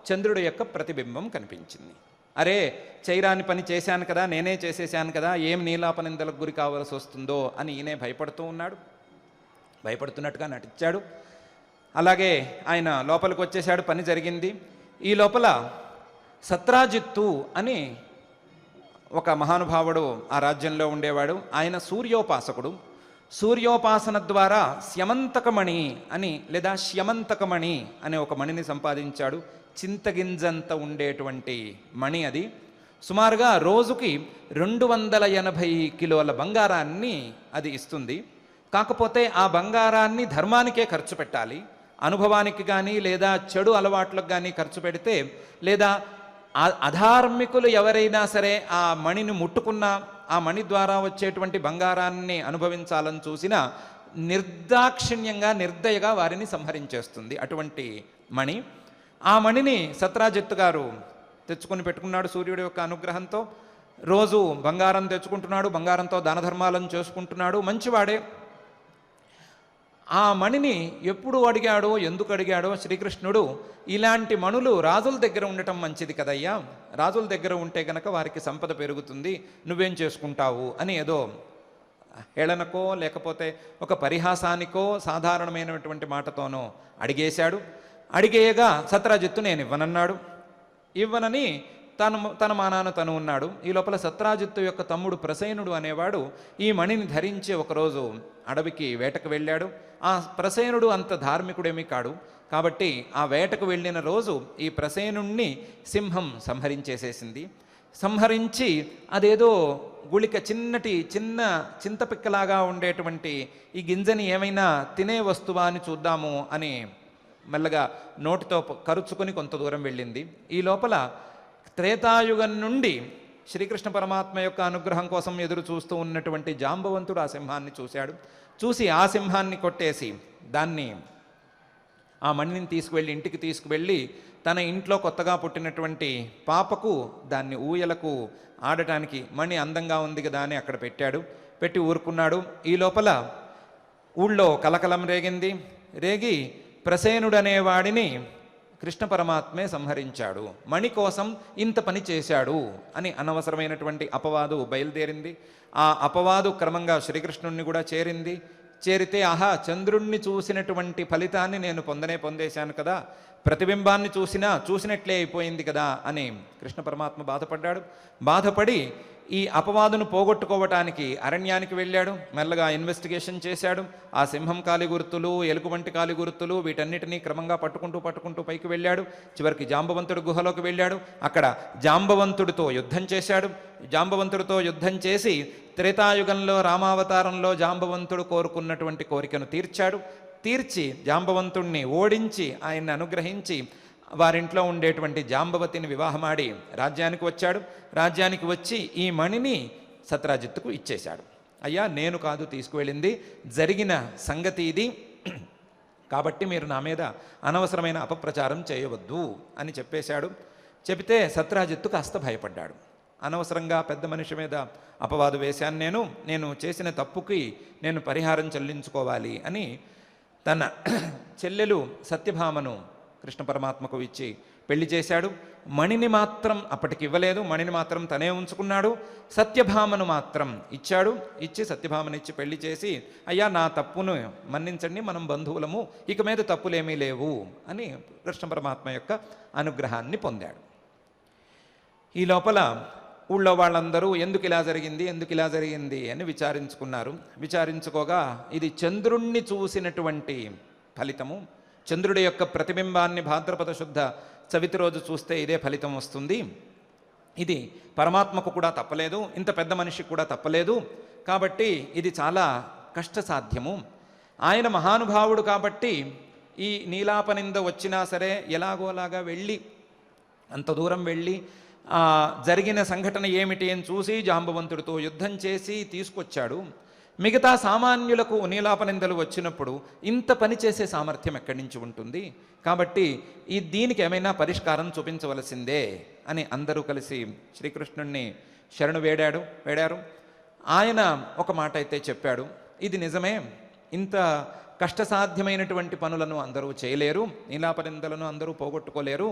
చంద్రుడి యొక్క ప్రతిబింబం కనిపించింది. అరే చైరాని పని చేశాను కదా, నేనే చేసేసాను కదా, ఏం నీలాపనిందలకు గురి కావాల్సి వస్తుందో అని ఈయనే భయపడుతున్నట్టుగా నటించాడు. అలాగే ఆయన లోపలికి వచ్చేసాడు. పని జరిగింది. ఈ లోపల సత్రాజిత్తు అని ఒక మహానుభావుడు ఆ రాజ్యంలో ఉండేవాడు. ఆయన సూర్యోపాసకుడు. సూర్యోపాసన ద్వారా స్యమంతకమణి అని లేదా శ్యమంతకమణి అనే ఒక మణిని సంపాదించాడు. చింతగింజంత ఉండేటువంటి మణి అది. సుమారుగా రోజుకి 280 కిలోల బంగారాన్ని అది ఇస్తుంది. కాకపోతే ఆ బంగారాన్ని ధర్మానికే ఖర్చు పెట్టాలి. అనుభవానికి కానీ లేదా చెడు అలవాట్లకు కానీ ఖర్చు పెడితే, లేదా అధార్మికులు ఎవరైనా సరే ఆ మణిని ముట్టుకున్నా, ఆ మణి ద్వారా వచ్చేటువంటి బంగారాన్ని అనుభవించాలని చూసినా నిర్దాక్షిణ్యంగా నిర్దయగా వారిని సంహరించేస్తుంది అటువంటి మణి. ఆ మణిని సత్రాజిత్తు గారు తెచ్చుకొని పెట్టుకున్నాడు సూర్యుడి యొక్క అనుగ్రహంతో. రోజు బంగారం తెచ్చుకుంటున్నాడు, బంగారంతో దాన ధర్మాలను చేసుకుంటున్నాడు, మంచివాడే. ఆ మణిని ఎప్పుడు అడిగాడో, ఎందుకు అడిగాడో శ్రీకృష్ణుడు, ఇలాంటి మణులు రాజుల దగ్గర ఉండటం మంచిది కదయ్యా, రాజుల దగ్గర ఉంటే గనక వారికి సంపద పెరుగుతుంది, నువ్వేం చేసుకుంటావు అని ఏదో హేళనకో లేకపోతే ఒక పరిహాసానికో సాధారణమైనటువంటి మాటతోనో అడిగేశాడు. అడిగేయగా సత్రాజిత్తు నేను ఇవ్వనన్నాడు. ఇవ్వనని తన మానాన తను ఉన్నాడు. ఈ లోపల సత్రాజిత్తు యొక్క తమ్ముడు ప్రసేనుడు అనేవాడు ఈ మణిని ధరించి ఒకరోజు అడవికి వేటకు వెళ్ళాడు. ఆ ప్రసేనుడు అంత ధార్మికుడేమీ కాడు. కాబట్టి ఆ వేటకు వెళ్ళిన రోజు ఈ ప్రసేనుణ్ణి సింహం సంహరించేసేసింది. సంహరించి అదేదో గుళిక చిన్న చింతపిక్కలాగా ఉండేటువంటి ఈ గింజని ఏమైనా తినే వస్తువా అని చూద్దాము అని మెల్లగా నోటితో కరుచుకొని కొంత దూరం వెళ్ళింది. ఈ లోపల త్రేతాయుగం నుండి శ్రీకృష్ణ పరమాత్మ యొక్క అనుగ్రహం కోసం ఎదురు చూస్తూ ఉన్నటువంటి జాంబవంతుడు ఆ సింహాన్ని చూశాడు. చూసి ఆ సింహాన్ని కొట్టేసి దాన్ని ఆ మణిని తీసుకువెళ్ళి ఇంటికి తీసుకువెళ్ళి తన ఇంట్లో కొత్తగా పుట్టినటువంటి పాపకు దాన్ని ఊయలకు ఆడటానికి మణి అందంగా ఉంది కదా అని అక్కడ పెట్టాడు. పెట్టి ఊరుకున్నాడు. ఈ లోపల ఊళ్ళో కలకలం రేగి ప్రసేనుడనే వాడిని కృష్ణ పరమాత్మే సంహరించాడు, మణి కోసం ఇంత పని చేశాడు అని అనవసరమైనటువంటి అపవాదు బయలుదేరింది. ఆ అపవాదు క్రమంగా శ్రీకృష్ణుణ్ణి కూడా చేరితే ఆహా, చంద్రుణ్ణి చూసినటువంటి ఫలితాన్ని నేను పొందేశాను కదా, ప్రతిబింబాన్ని చూసినట్లే అయిపోయింది కదా అని కృష్ణ పరమాత్మ బాధపడి ఈ అపవాదును పోగొట్టుకోవటానికి అరణ్యానికి వెళ్ళాడు. మెల్లగా ఇన్వెస్టిగేషన్ చేశాడు. ఆ సింహం కాలి గుర్తులు, ఎలుగుబంటి కాలి గుర్తులు వీటన్నిటినీ క్రమంగా పట్టుకుంటూ పైకి వెళ్ళాడు. చివరికి జాంబవంతుడు గుహలోకి వెళ్ళాడు. అక్కడ జాంబవంతుడితో యుద్ధం చేశాడు. జాంబవంతుడితో యుద్ధం చేసి త్రేతాయుగంలో రామావతారంలో జాంబవంతుడు కోరుకున్నటువంటి కోరికను తీర్చి జాంబవంతుణ్ణి ఓడించి ఆయన్ని అనుగ్రహించి వారింట్లో ఉండేటువంటి జాంబవతిని వివాహమాడి రాజ్యానికి వచ్చాడు. రాజ్యానికి వచ్చి ఈ మణిని సత్రాజిత్తుకు ఇచ్చేశాడు. అయ్యా, నేను కాదు తీసుకువెళ్ళింది, జరిగిన సంగతి ఇది, కాబట్టి మీరు నా మీద అనవసరమైన అపప్రచారం చేయవద్దు అని చెప్పేశాడు. చెబితే సత్రాజిత్తు కాస్త భయపడ్డాడు. అనవసరంగా పెద్ద మనిషి మీద అపవాదు వేశాను, నేను చేసిన తప్పుకి నేను పరిహారం చెల్లించుకోవాలి అని తన చెల్లెలు సత్యభామను కృష్ణ పరమాత్మకు ఇచ్చి పెళ్లి చేశాడు. మణిని మాత్రం అప్పటికి ఇవ్వలేదు, మణిని మాత్రం తనే ఉంచుకున్నాడు. సత్యభామను మాత్రం ఇచ్చి సత్యభామనిచ్చి పెళ్లి చేసి, అయ్యా నా తప్పును మన్నించండి, మనం బంధువులము, ఇక మీద తప్పులేమీ లేవు అని కృష్ణ పరమాత్మ యొక్క అనుగ్రహాన్ని పొందాడు. ఈ లోపల ఊళ్ళో వాళ్ళందరూ ఎందుకు ఇలా జరిగింది అని విచారించుకోగా ఇది చంద్రుణ్ణి చూసినటువంటి ఫలితము. చంద్రుడి యొక్క ప్రతిబింబాన్ని భాద్రపద శుద్ధ చవితి రోజు చూస్తే ఇదే ఫలితం వస్తుంది. ఇది పరమాత్మకు కూడా తప్పలేదు, ఇంత పెద్ద మనిషికి కూడా తప్పలేదు. కాబట్టి ఇది చాలా కష్టసాధ్యము. ఆయన మహానుభావుడు కాబట్టి ఈ నీలాపనింద వచ్చినా సరే ఎలాగోలాగా వెళ్ళి అంత దూరం వెళ్ళి జరిగిన సంఘటన ఏమిటి అని చూసి జాంబవంతుడితో యుద్ధం చేసి తీసుకొచ్చాడు. మిగతా సామాన్యులకు నీలాపనిందలు వచ్చినప్పుడు ఇంత పని చేసే సామర్థ్యం ఎక్కడి నుంచి ఉంటుంది? కాబట్టి దీనికి ఏమైనా పరిష్కారం చూపించవలసిందే అని అందరూ కలిసి శ్రీకృష్ణుణ్ణి శరణు వేడారు. ఆయన ఒక మాట అయితే చెప్పాడు, ఇది నిజమే, ఇంత కష్టసాధ్యమైనటువంటి పనులను అందరూ చేయలేరు, నీలాపనిందలను అందరూ పోగొట్టుకోలేరు.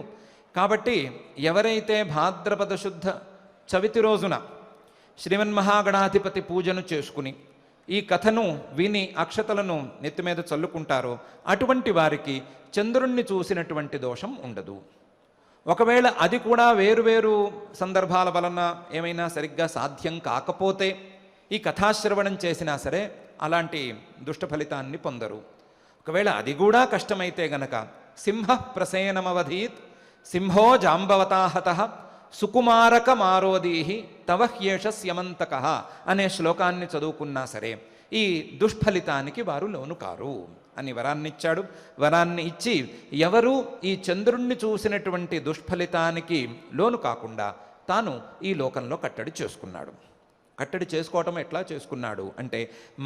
కాబట్టి ఎవరైతే భాద్రపద శుద్ధ చవితి రోజున శ్రీమన్మహాగణాధిపతి పూజను చేసుకుని ఈ కథను విని అక్షతలను నెత్తి మీద చల్లుకుంటారో అటువంటి వారికి చంద్రుణ్ణి చూసినటువంటి దోషం ఉండదు. ఒకవేళ అది కూడా వేరువేరు సందర్భాల వలన ఏమైనా సరిగ్గా సాధ్యం కాకపోతే ఈ కథాశ్రవణం చేసినా సరే అలాంటి దుష్ట ఫలితాన్ని పొందరు. ఒకవేళ అది కూడా కష్టమైతే గనక సింహ ప్రసేనమవధీత్ సింహో జాంబవతాహత సుకుమారక మారోదీహి తవ హ్యేషస్యమంతక అనే శ్లోకాన్ని చదువుకున్నా సరే ఈ దుష్ఫలితానికి వారు లోను కారు అని వరాన్ని ఇచ్చి ఎవరు ఈ చంద్రుణ్ణి చూసినటువంటి దుష్ఫలితానికి లోను కాకుండా తాను ఈ లోకంలో కట్టడి చేసుకున్నాడు. కట్టడి చేసుకోవటం ఎట్లా చేసుకున్నాడు అంటే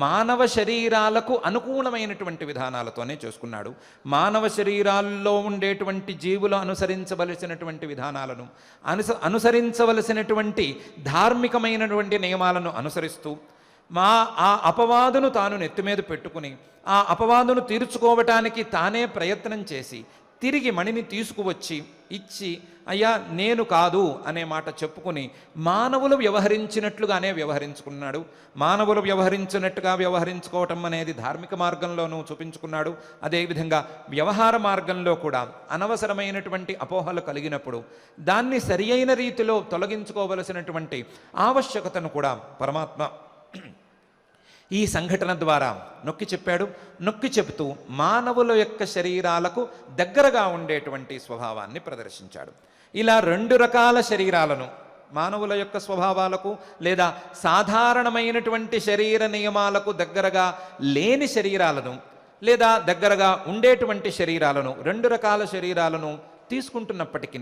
మానవ శరీరాలకు అనుకూలమైనటువంటి విధానాలతోనే చేసుకున్నాడు. మానవ శరీరాల్లో ఉండేటువంటి జీవులు అనుసరించవలసినటువంటి విధానాలను అనుసరించవలసినటువంటి ధార్మికమైనటువంటి నియమాలను అనుసరిస్తూ ఆ అపవాదును తాను నెత్తి మీద పెట్టుకుని ఆ అపవాదును తీర్చుకోవటానికి తానే ప్రయత్నం చేసి తిరిగి మణిని తీసుకువచ్చి ఇచ్చి, అయ్యా నేను కాదు అనే మాట చెప్పుకుని మానవులు వ్యవహరించినట్లుగానే వ్యవహరించుకున్నాడు. మానవులు వ్యవహరించినట్టుగా వ్యవహరించుకోవటం అనేది ధార్మిక మార్గంలోనూ చూపించుకున్నాడు. అదేవిధంగా వ్యవహార మార్గంలో కూడా అనవసరమైనటువంటి అపోహలు కలిగినప్పుడు దాన్ని సరి అయిన రీతిలో తొలగించుకోవలసినటువంటి ఆవశ్యకతను కూడా పరమాత్మ ఈ సంఘటన ద్వారా నొక్కి చెప్పాడు. నొక్కి చెబుతూ మానవుల యొక్క శరీరాలకు దగ్గరగా ఉండేటువంటి స్వభావాన్ని ప్రదర్శించాడు. ఇలా 2 రకాల శరీరాలను, మానవుల యొక్క స్వభావాలకు లేదా సాధారణమైనటువంటి శరీర నియమాలకు దగ్గరగా లేని శరీరాలను, లేదా దగ్గరగా ఉండేటువంటి శరీరాలను, 2 రకాల శరీరాలను తీసుకుంటున్నప్పటికీ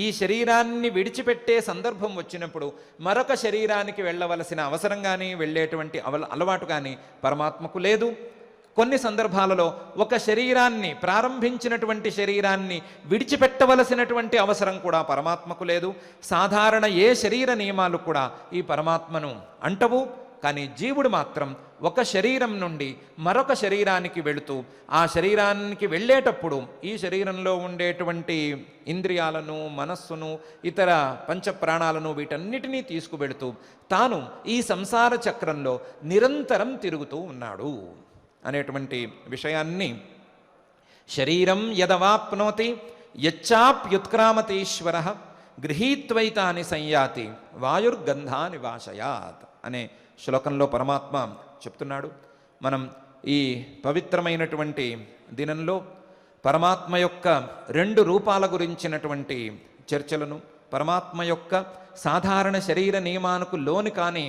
ఈ శరీరాన్ని విడిచిపెట్టే సందర్భం వచ్చినప్పుడు మరొక శరీరానికి వెళ్ళవలసిన అవసరం కానీ వెళ్ళేటువంటి అలవాటు కానీ పరమాత్మకు లేదు. కొన్ని సందర్భాలలో ఒక శరీరాన్ని, ప్రారంభించినటువంటి శరీరాన్ని విడిచిపెట్టవలసినటువంటి అవసరం కూడా పరమాత్మకు లేదు. సాధారణ ఏ శరీర నియమాలు కూడా ఈ పరమాత్మను అంటవు. కానీ జీవుడు మాత్రం ఒక శరీరం నుండి మరొక శరీరానికి వెళుతూ ఆ శరీరానికి వెళ్ళేటప్పుడు ఈ శరీరంలో ఉండేటువంటి ఇంద్రియాలను, మనస్సును, ఇతర పంచప్రాణాలను వీటన్నిటినీ తీసుకువెళుతూ తాను ఈ సంసార చక్రంలో నిరంతరం తిరుగుతూ ఉన్నాడు అనేటువంటి విషయాన్ని, శరీరం యదవాప్నోతి యచ్చాప్యుత్క్రామతీశ్వర గృహీత్వైతాని సంయాతి వాయుర్గంధాని వాశయాత్ అనే శ్లోకంలో పరమాత్మ చెప్తున్నాడు. మనం ఈ పవిత్రమైనటువంటి దినంలో పరమాత్మ యొక్క 2 రూపాల గురించినటువంటి చర్చలను, పరమాత్మ యొక్క సాధారణ శరీర నియమాలకు లోని కాని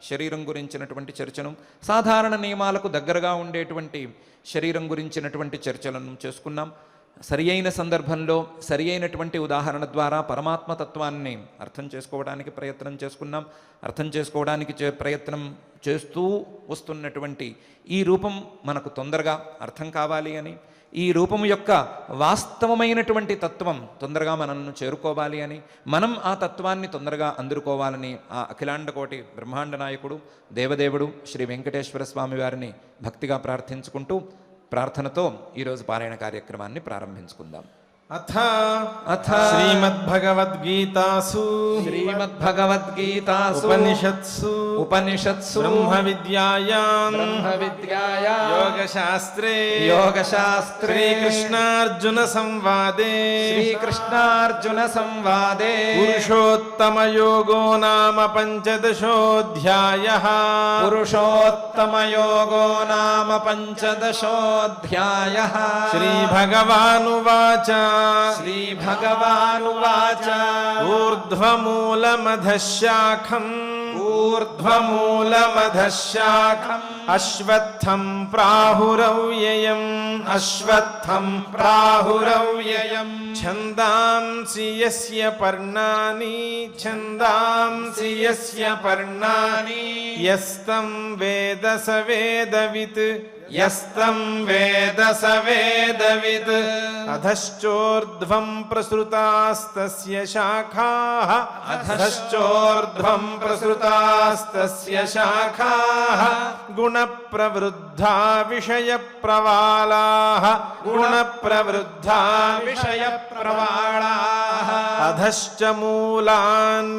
శరీరం గురించినటువంటి చర్చను, సాధారణ నియమాలకు దగ్గరగా ఉండేటువంటి శరీరం గురించినటువంటి చర్చలను చేసుకున్నాం. సరి అయిన సందర్భంలో సరి అయినటువంటి ఉదాహరణ ద్వారా పరమాత్మ తత్వాన్ని అర్థం చేసుకోవడానికి ప్రయత్నం చేసుకున్నాం. అర్థం చేసుకోవడానికి ప్రయత్నం చేస్తూ వస్తున్నటువంటి ఈ రూపం మనకు తొందరగా అర్థం కావాలి అని, ఈ రూపం యొక్క వాస్తవమైనటువంటి తత్వం తొందరగా మనల్ని చేరుకోవాలి అని, మనం ఆ తత్వాన్ని తొందరగా అందుకోవాలని ఆ అఖిలాండ కోటి బ్రహ్మాండ నాయకుడు దేవదేవుడు శ్రీ వెంకటేశ్వర స్వామి వారిని భక్తిగా ప్రార్థించుకుంటూ ప్రార్థనతో ఈరోజు పారాయణ కార్యక్రమాన్ని ప్రారంభించుకుందాం. అథ శ్రీమద్భగవద్గీతాసు ఉపనిషత్సు బ్రహ్మవిద్యాయాం యోగశాస్త్రే శ్రీకృష్ణార్జున సంవాదే పురుషోత్తమయోగో నామ పంచదశోऽధ్యాయః శ్రీభగవానువాచ ఊర్ధ్వమూలమధశాఖం అశ్వత్థం ప్రాహురవ్యయం ఛందాంసి యస్య పర్ణాని యస్తం వేద స వేదవిత్ అధశ్చోర్ధ్వం ప్రసృతాస్తస్య శాఖాః గుణప్రవృద్ధా విషయప్రవాళాః అధశ్చ మూలాన్యనుసంతతాని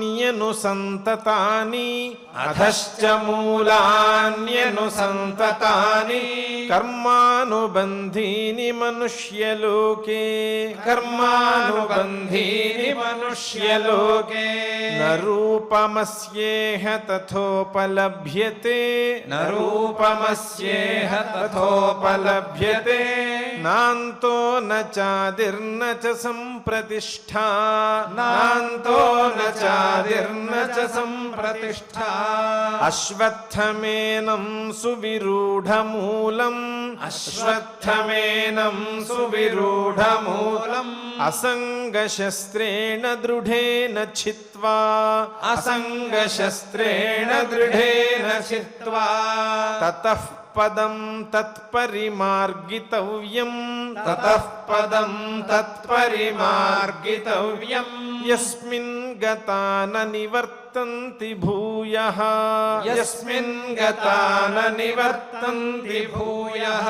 కర్మానుబంధీని మనుష్యలోకే న రూపమస్యేహ తథోపలభ్యతే నాంతో న చాదిర్న చ సంప్రతిష్ఠా అశ్వత్థమేనం సువిరూఢమూలం అసంగశస్త్రేణ దృఢేన చిత్వా తతః పదం తత్పరిమార్గితవ్యం తతః పదం తత్పరిమార్గితవ్యం యస్మిన్ గతా న నివర్తంతి భూయః యస్మిన్ గతా న నివర్తంతి భూయః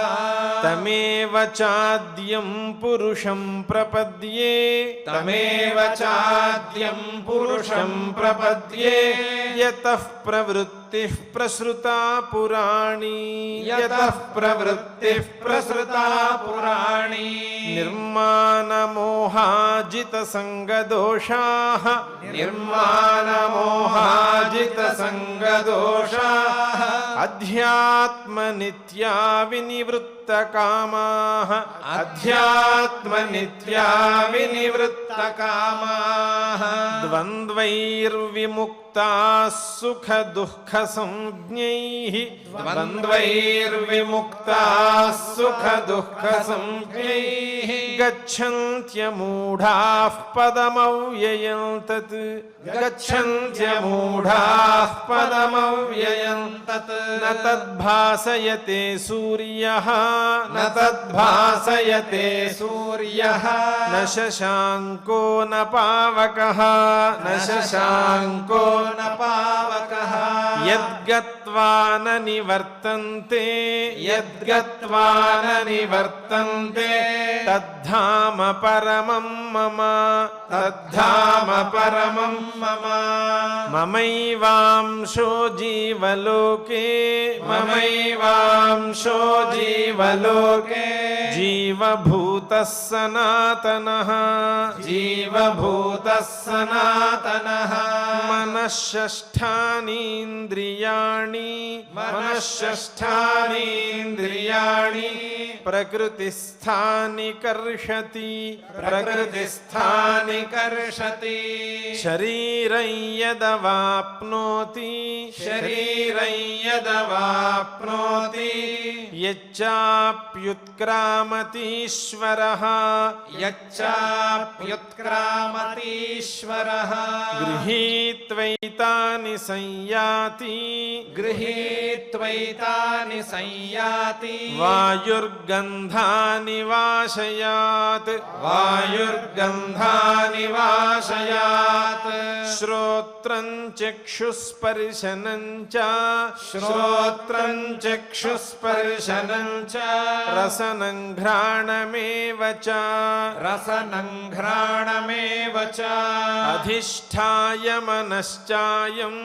తమేవ చాద్యం పురుషం ప్రపద్యే తమేవ చాద్యం పురుషం ప్రపద్యే యతః ప్రవృత్తిః ప్రసృతా పురాణి యతః ప్రవృత్తిః ప్రసృతా పురాణి నిర్మాణమోహాజిత సంగదోషాః నిర్మాణమోహాజిత సంగదోషాః అధ్యాత్మ నిత్యా వినివృత్తకామాః అధ్యాత్మ నిత్యా వినివృత్తకామాః ద్వంద్వైర్విముక్తాః సుఖ దుఃఖ సంజ్ఞైః ద్వంద్వైర్విముక్తాః సుఖ దుఃఖ సంజ్ఞైః గచ్చంత్యమూఢాః పదమవ్యయం తత్ గచ్చంత్యమూఢాః పదమవ్యయం తత్ న తద్భాసయతే సూర్యః న తద్భాసయతే సూర్యః న శశాంకో న పావకః న శశాంకో న పావకః యద్గత్వా న నివర్తంతే యద్గత్వా న నివర్తంతే తద్ధామ పరమం మమ తద్ధామ పరమం మమ మమైవాంశో జీవలోకే మమైవాంశో జీవలోకే జీవభూతః సనాతనః జీవభూతః సనాతనః మనఃషష్ఠానీంద్రియాణి మనఃషష్ఠానీంద్రియాణి ప్రకృతిస్థాని కర్షతి ప్రకృతిస్థాని కర్షతి శరీరం యదవాప్నోతి శరీరం యదవాప్నోతి యచ్చాప్యుత్క్రామతీశ్వరః యచ్చాప్యుత్క్రామతీశ్వరః గృహీత్వైతాని సంయాతి గృహీత్వైతాని సంయాతి వాయుర్గంధాని వాశయాత్ వాయుర్గంధాని వాశయాత్ శ్రోత్రం చక్షుస్పర్శనం చ శ్రోత్రం చక్షుస్పర్శనం చ రసనం ఘ్రాణమేవ చ రసనం ఘ్రాణమేవ చ అధిష్ఠాయ మనశ్చాయం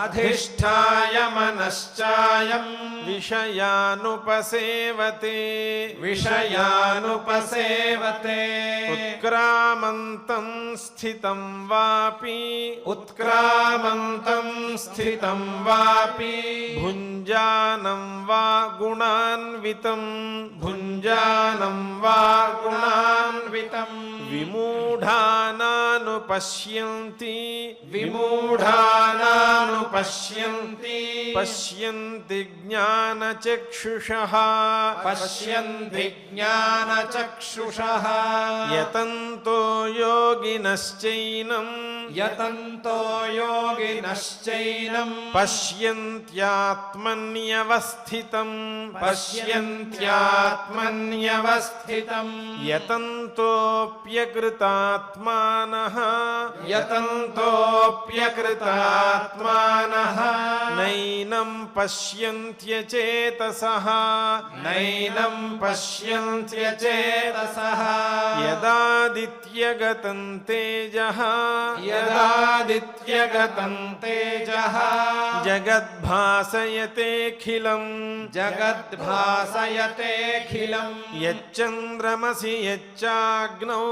అధిష్ఠాయ మనశ్చాయం విషయానుపసేవతే విషయానుపసేవతే ఉత్క్రామంతం స్థితం వాపి ఉత్క్రామంతం స్థితం వాపి భుంజానం వా గుణాన్వితం భుంజానం వా గుణాన్వితం విమూఢానానుపశ్యంతి విమూఢానానుపశ్యంతి పశ్యంతి జ్ఞానచక్షుషః పశ్యంతి జ్ఞానచక్షుషః యతంతో యోగినశ్చైనం యతంతో యోగినశ్చైనం పశ్యంత్యాత్మన్యవస్థితం పశ్యంత్యాత్మన్యవస్థితం యతంతోప్యకృతాత్మానః యతంతోప్యకృతాత్మానః నైనం పశ్యంత్యచేతసః నైనం పశ్యంత్యచేతసః యదాదిత్యగతం తేజః యదాదిత్యగతం తేజః జగద్భాసయతేఖిలం జగద్భాసయతేఖిలం యచ్చంద్రమసి యచ్చాగ్నౌ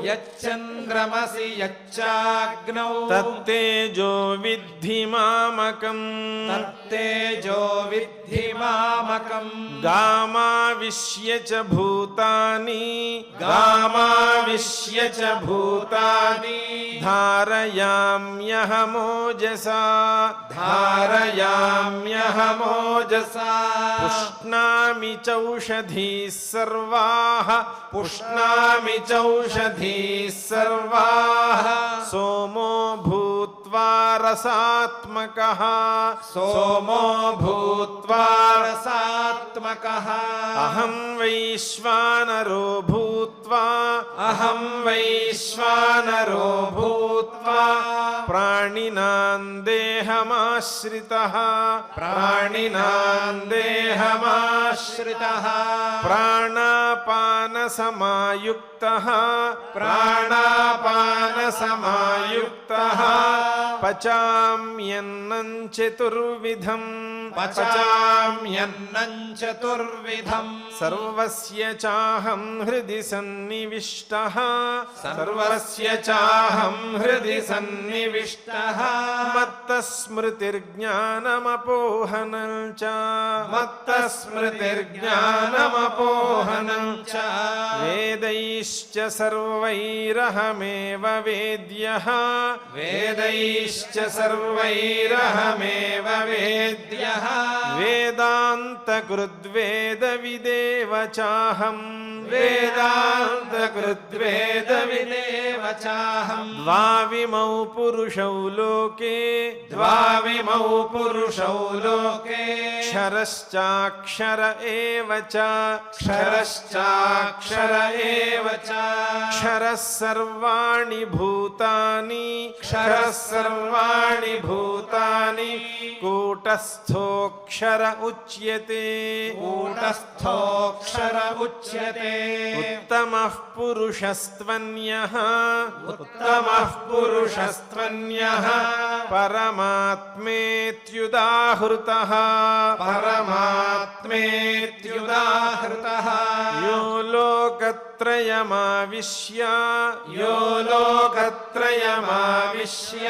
యచ్చంద్రమసి యచ్చాగ్నౌ తత్తేజో విద్ధి మామకం తత్తేజో విద్ధి మామకం గామావిశ్య చ భూతాని గామావిశ్య చ భూతాని ధారయామ్యహమోజసా ధారయామ్యహమోజసా పుష్ణామి చౌషధీః సర్వాః పుష్ణామి చౌషధీః సర్వాః సోమో భూత్వా भूत्वा रसात्मकः सोमो भूत्वा रसात्मकः अहं वैश्वानरो भूत्वा अहं वैश्वानरो भूत्वा प्राणिनां देहमाश्रितः प्राणिनां देहमाश्रितः प्राणापानसमायुक्तः प्राणापानसमायुक्तः पचाम्यन्नं चतुर्विधम् पचाम्यन्नं चतुर्विधम् सर्वस्य चाहं हृदि सन्निविष्टः सर्वस्य चाहं हृदि सन्निविष्टः मत्तस्मृतिर्ज्ञानमपोहनं च मत्तस्मृतिर्ज्ञानमपोहनं च वेदैश्च सर्वैरहमेव वेद्यः वेदैश्च सर्वैरहमेव वेद्यः वेदान्तकृद्वेदविदेव चाहम् वेदान्तकृद्वेदविदेव चाहम् द्वाविमौ पुरुषौ लोके द्वाविमौ पुरुषौ लोके क्षरश्चाक्षर एव च क्षरश्चाक्षर एव च क्षरः सर्वाणि भूतानि क्षरः सर्वाणि भूतानि कूटस्थोऽक्षर उच्यते कूटस्थोऽक्षर उच्यते उत्तमः पुरुषस्त्वन्यः उत्तमः पुरुषस्त्वन्यः परमात्मेत्युदाहृतः परमात्मेत्युदाहृतः यो लोकत्रयमाविश्य यो लोकत्रयमाविश्य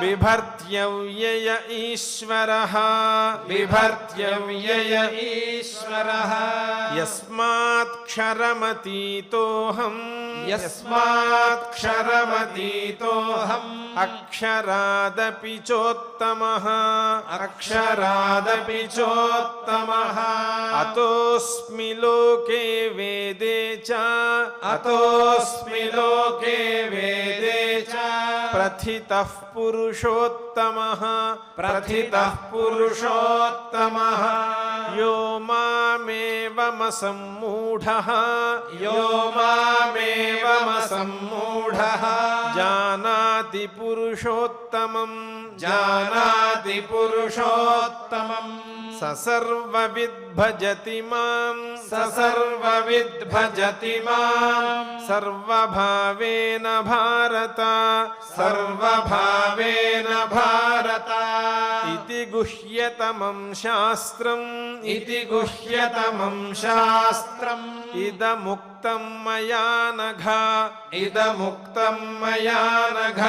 बिभर्त्यव्यय ईश्वरः बिभर्त्यव्यय ईश्वरः यस्मात्क्षरमतीतोऽहम् यस्मात्क्षरमतीतोऽहम् अक्षरादपि चोत्तमः अक्षरादपि चोत्तमः अतोऽस्मि लोके वेदे च अतोऽस्मि लोके वेदे च प्रथितः पुरुषोत्तमः प्रथितः पुरुषोत्तमः यो मामेवमसम्मूढः यो मामेवमसम्मूढः जानाति पुरुषोत्तमम् जानाति पुरुषोत्तमम् स सर्वविद्भजति माम् स सर्वविद्भजति माम् सर्वभावेन भारत सर्वभावेन भारत इति गुह्यतमं शास्त्रम् इति गुह्यतमं शास्त्रम् इदमुक्तं मया नघ इदमुक्तं मया नघ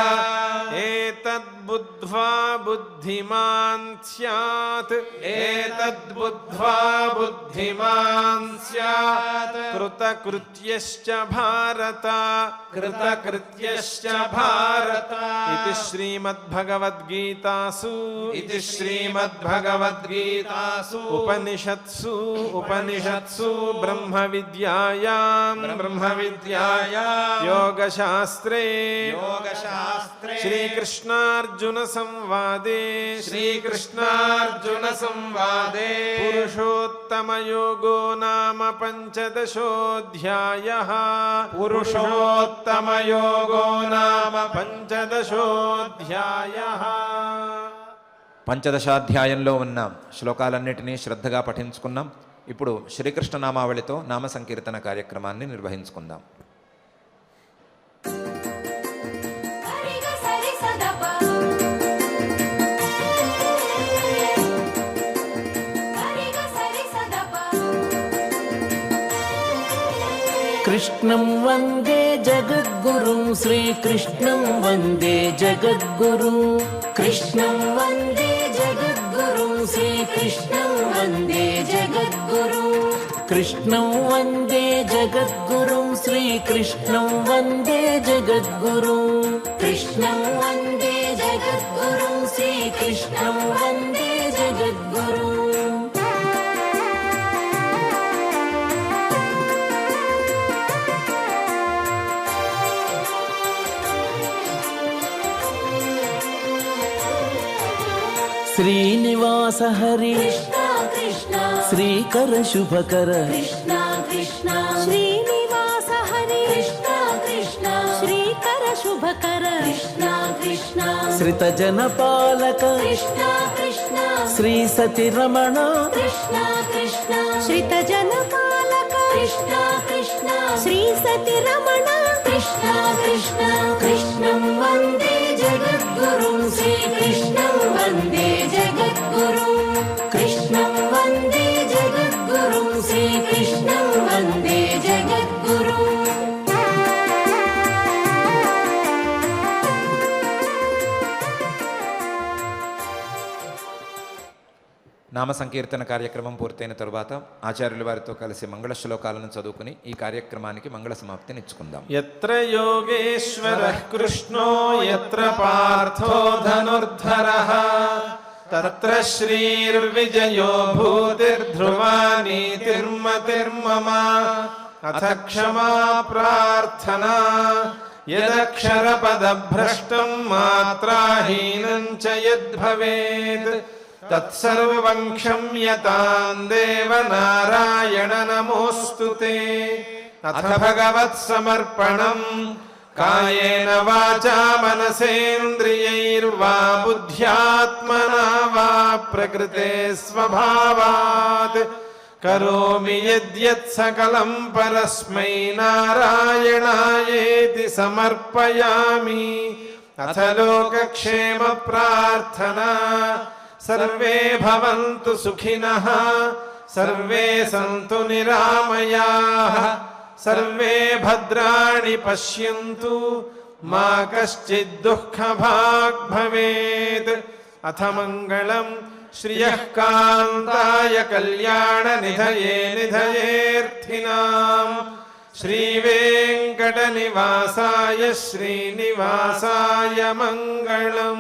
एतद्बुद्ध्वा बुद्धिमान् स्यात् एतद्बुद्ध्वा बुद्धिमान् स्यात् कृतकृत्यश्च भारत कृतकृत्यश्च भारत इति श्रीमद्भगवद्गीतासु इति श्रीमद्भगवद्गीतासु उपनिषत्सु ब्रह्मविद्यायां योगशास्त्रे श्रीकृष्णार्जुन संवादे पुरुषोत्तमयोगो नाम पञ्चदशोऽध्यायः पुरुषोत्तमयोगो नाम पञ्चदशोऽध्यायः పంచదశాధ్యాయంలో ఉన్న శ్లోకాలన్నిటినీ శ్రద్ధగా పఠించుకున్నాం. ఇప్పుడు శ్రీకృష్ణ నామావళితో నామ సంకీర్తన కార్యక్రమాన్ని నిర్వహించుకుందాం. कृष्णं वन्दे जगद्गुरुं श्रीकृष्णं वन्दे जगद्गुरुं कृष्णं वन्दे जगद्गुरुं श्रीकृष्णं वन्दे जगद्गुरुं कृष्णं वन्दे जगद्गुरुं श्रीकृष्णं वन्दे जगद्गुरुं कृष्णं वन्दे जगद्गुरुं श्रीकृष्णं वन्दे जगद्गुरुं శ్రీనివాస హరి కృష్ణ కృష్ణ శ్రీకర శుభకర కృష్ణ కృష్ణ శ్రీనివాస హరి కృష్ణ కృష్ణ శ్రీకర శుభకర కృష్ణ కృష్ణ శ్రిత జనపాలక కృష్ణ కృష్ణ శ్రీ సతి రమణ కృష్ణ కృష్ణ శ్రిత జనపాలక కృష్ణ కృష్ణ శ్రీ సతి రమణ కృష్ణ కృష్ణ కృష్ణం వందే జగద్గురుం శ్రీకృష్ణం వందే జగద్గురుం కృష్ణం వందే జగద్గురుం శ్రీకృష్ణం వందే జగద్గురుం నామ సంకీర్తన కార్యక్రమం పూర్తయిన తరువాత ఆచార్యుల వారితో కలిసి మంగళ శ్లోకాలను చదువుకుని ఈ కార్యక్రమానికి మంగళ సమాప్తినిచ్చుకుందాం. యత్ర యోగేశ్వరః కృష్ణో యత్ర పార్థో ధనుర్ధరః తత్ర శ్రీర్విజయో భూతిర్ధ్రువా నీతిర్మతిర్మమ అథ క్షమా ప్రార్థనా యదక్షరపదభ్రష్టం మాత్రాహీనం చ యద్భవేత్ తత్సర్వం క్షమ్యతాం దేవనారాయణ నమోऽस्तु అథ భగవత్సమర్పణం కాయేన వాచా మనసేంద్రియైర్వా బుద్ధ్యాత్మనా వా ప్రకృతే స్వభావాత్ కరోమి యద్యత్ సకలం పరస్మై నారాయణాయేతి సమర్పయామి. అథ లోకక్షేమ ప్రార్థనా సర్వే భవంతు సుఖినః సర్వే సంతు నిరామయాః సర్వే భద్రాణి పశ్యంతు మా కశ్చిద్ దుఃఖభాగ్ భవేత్. అథ మంగళం శ్రియః కాంతాయ కళ్యాణ నిధయే నిధయేర్థినాం శ్రీవేంకట నివాసాయ శ్రీనివాసాయ మంగళం.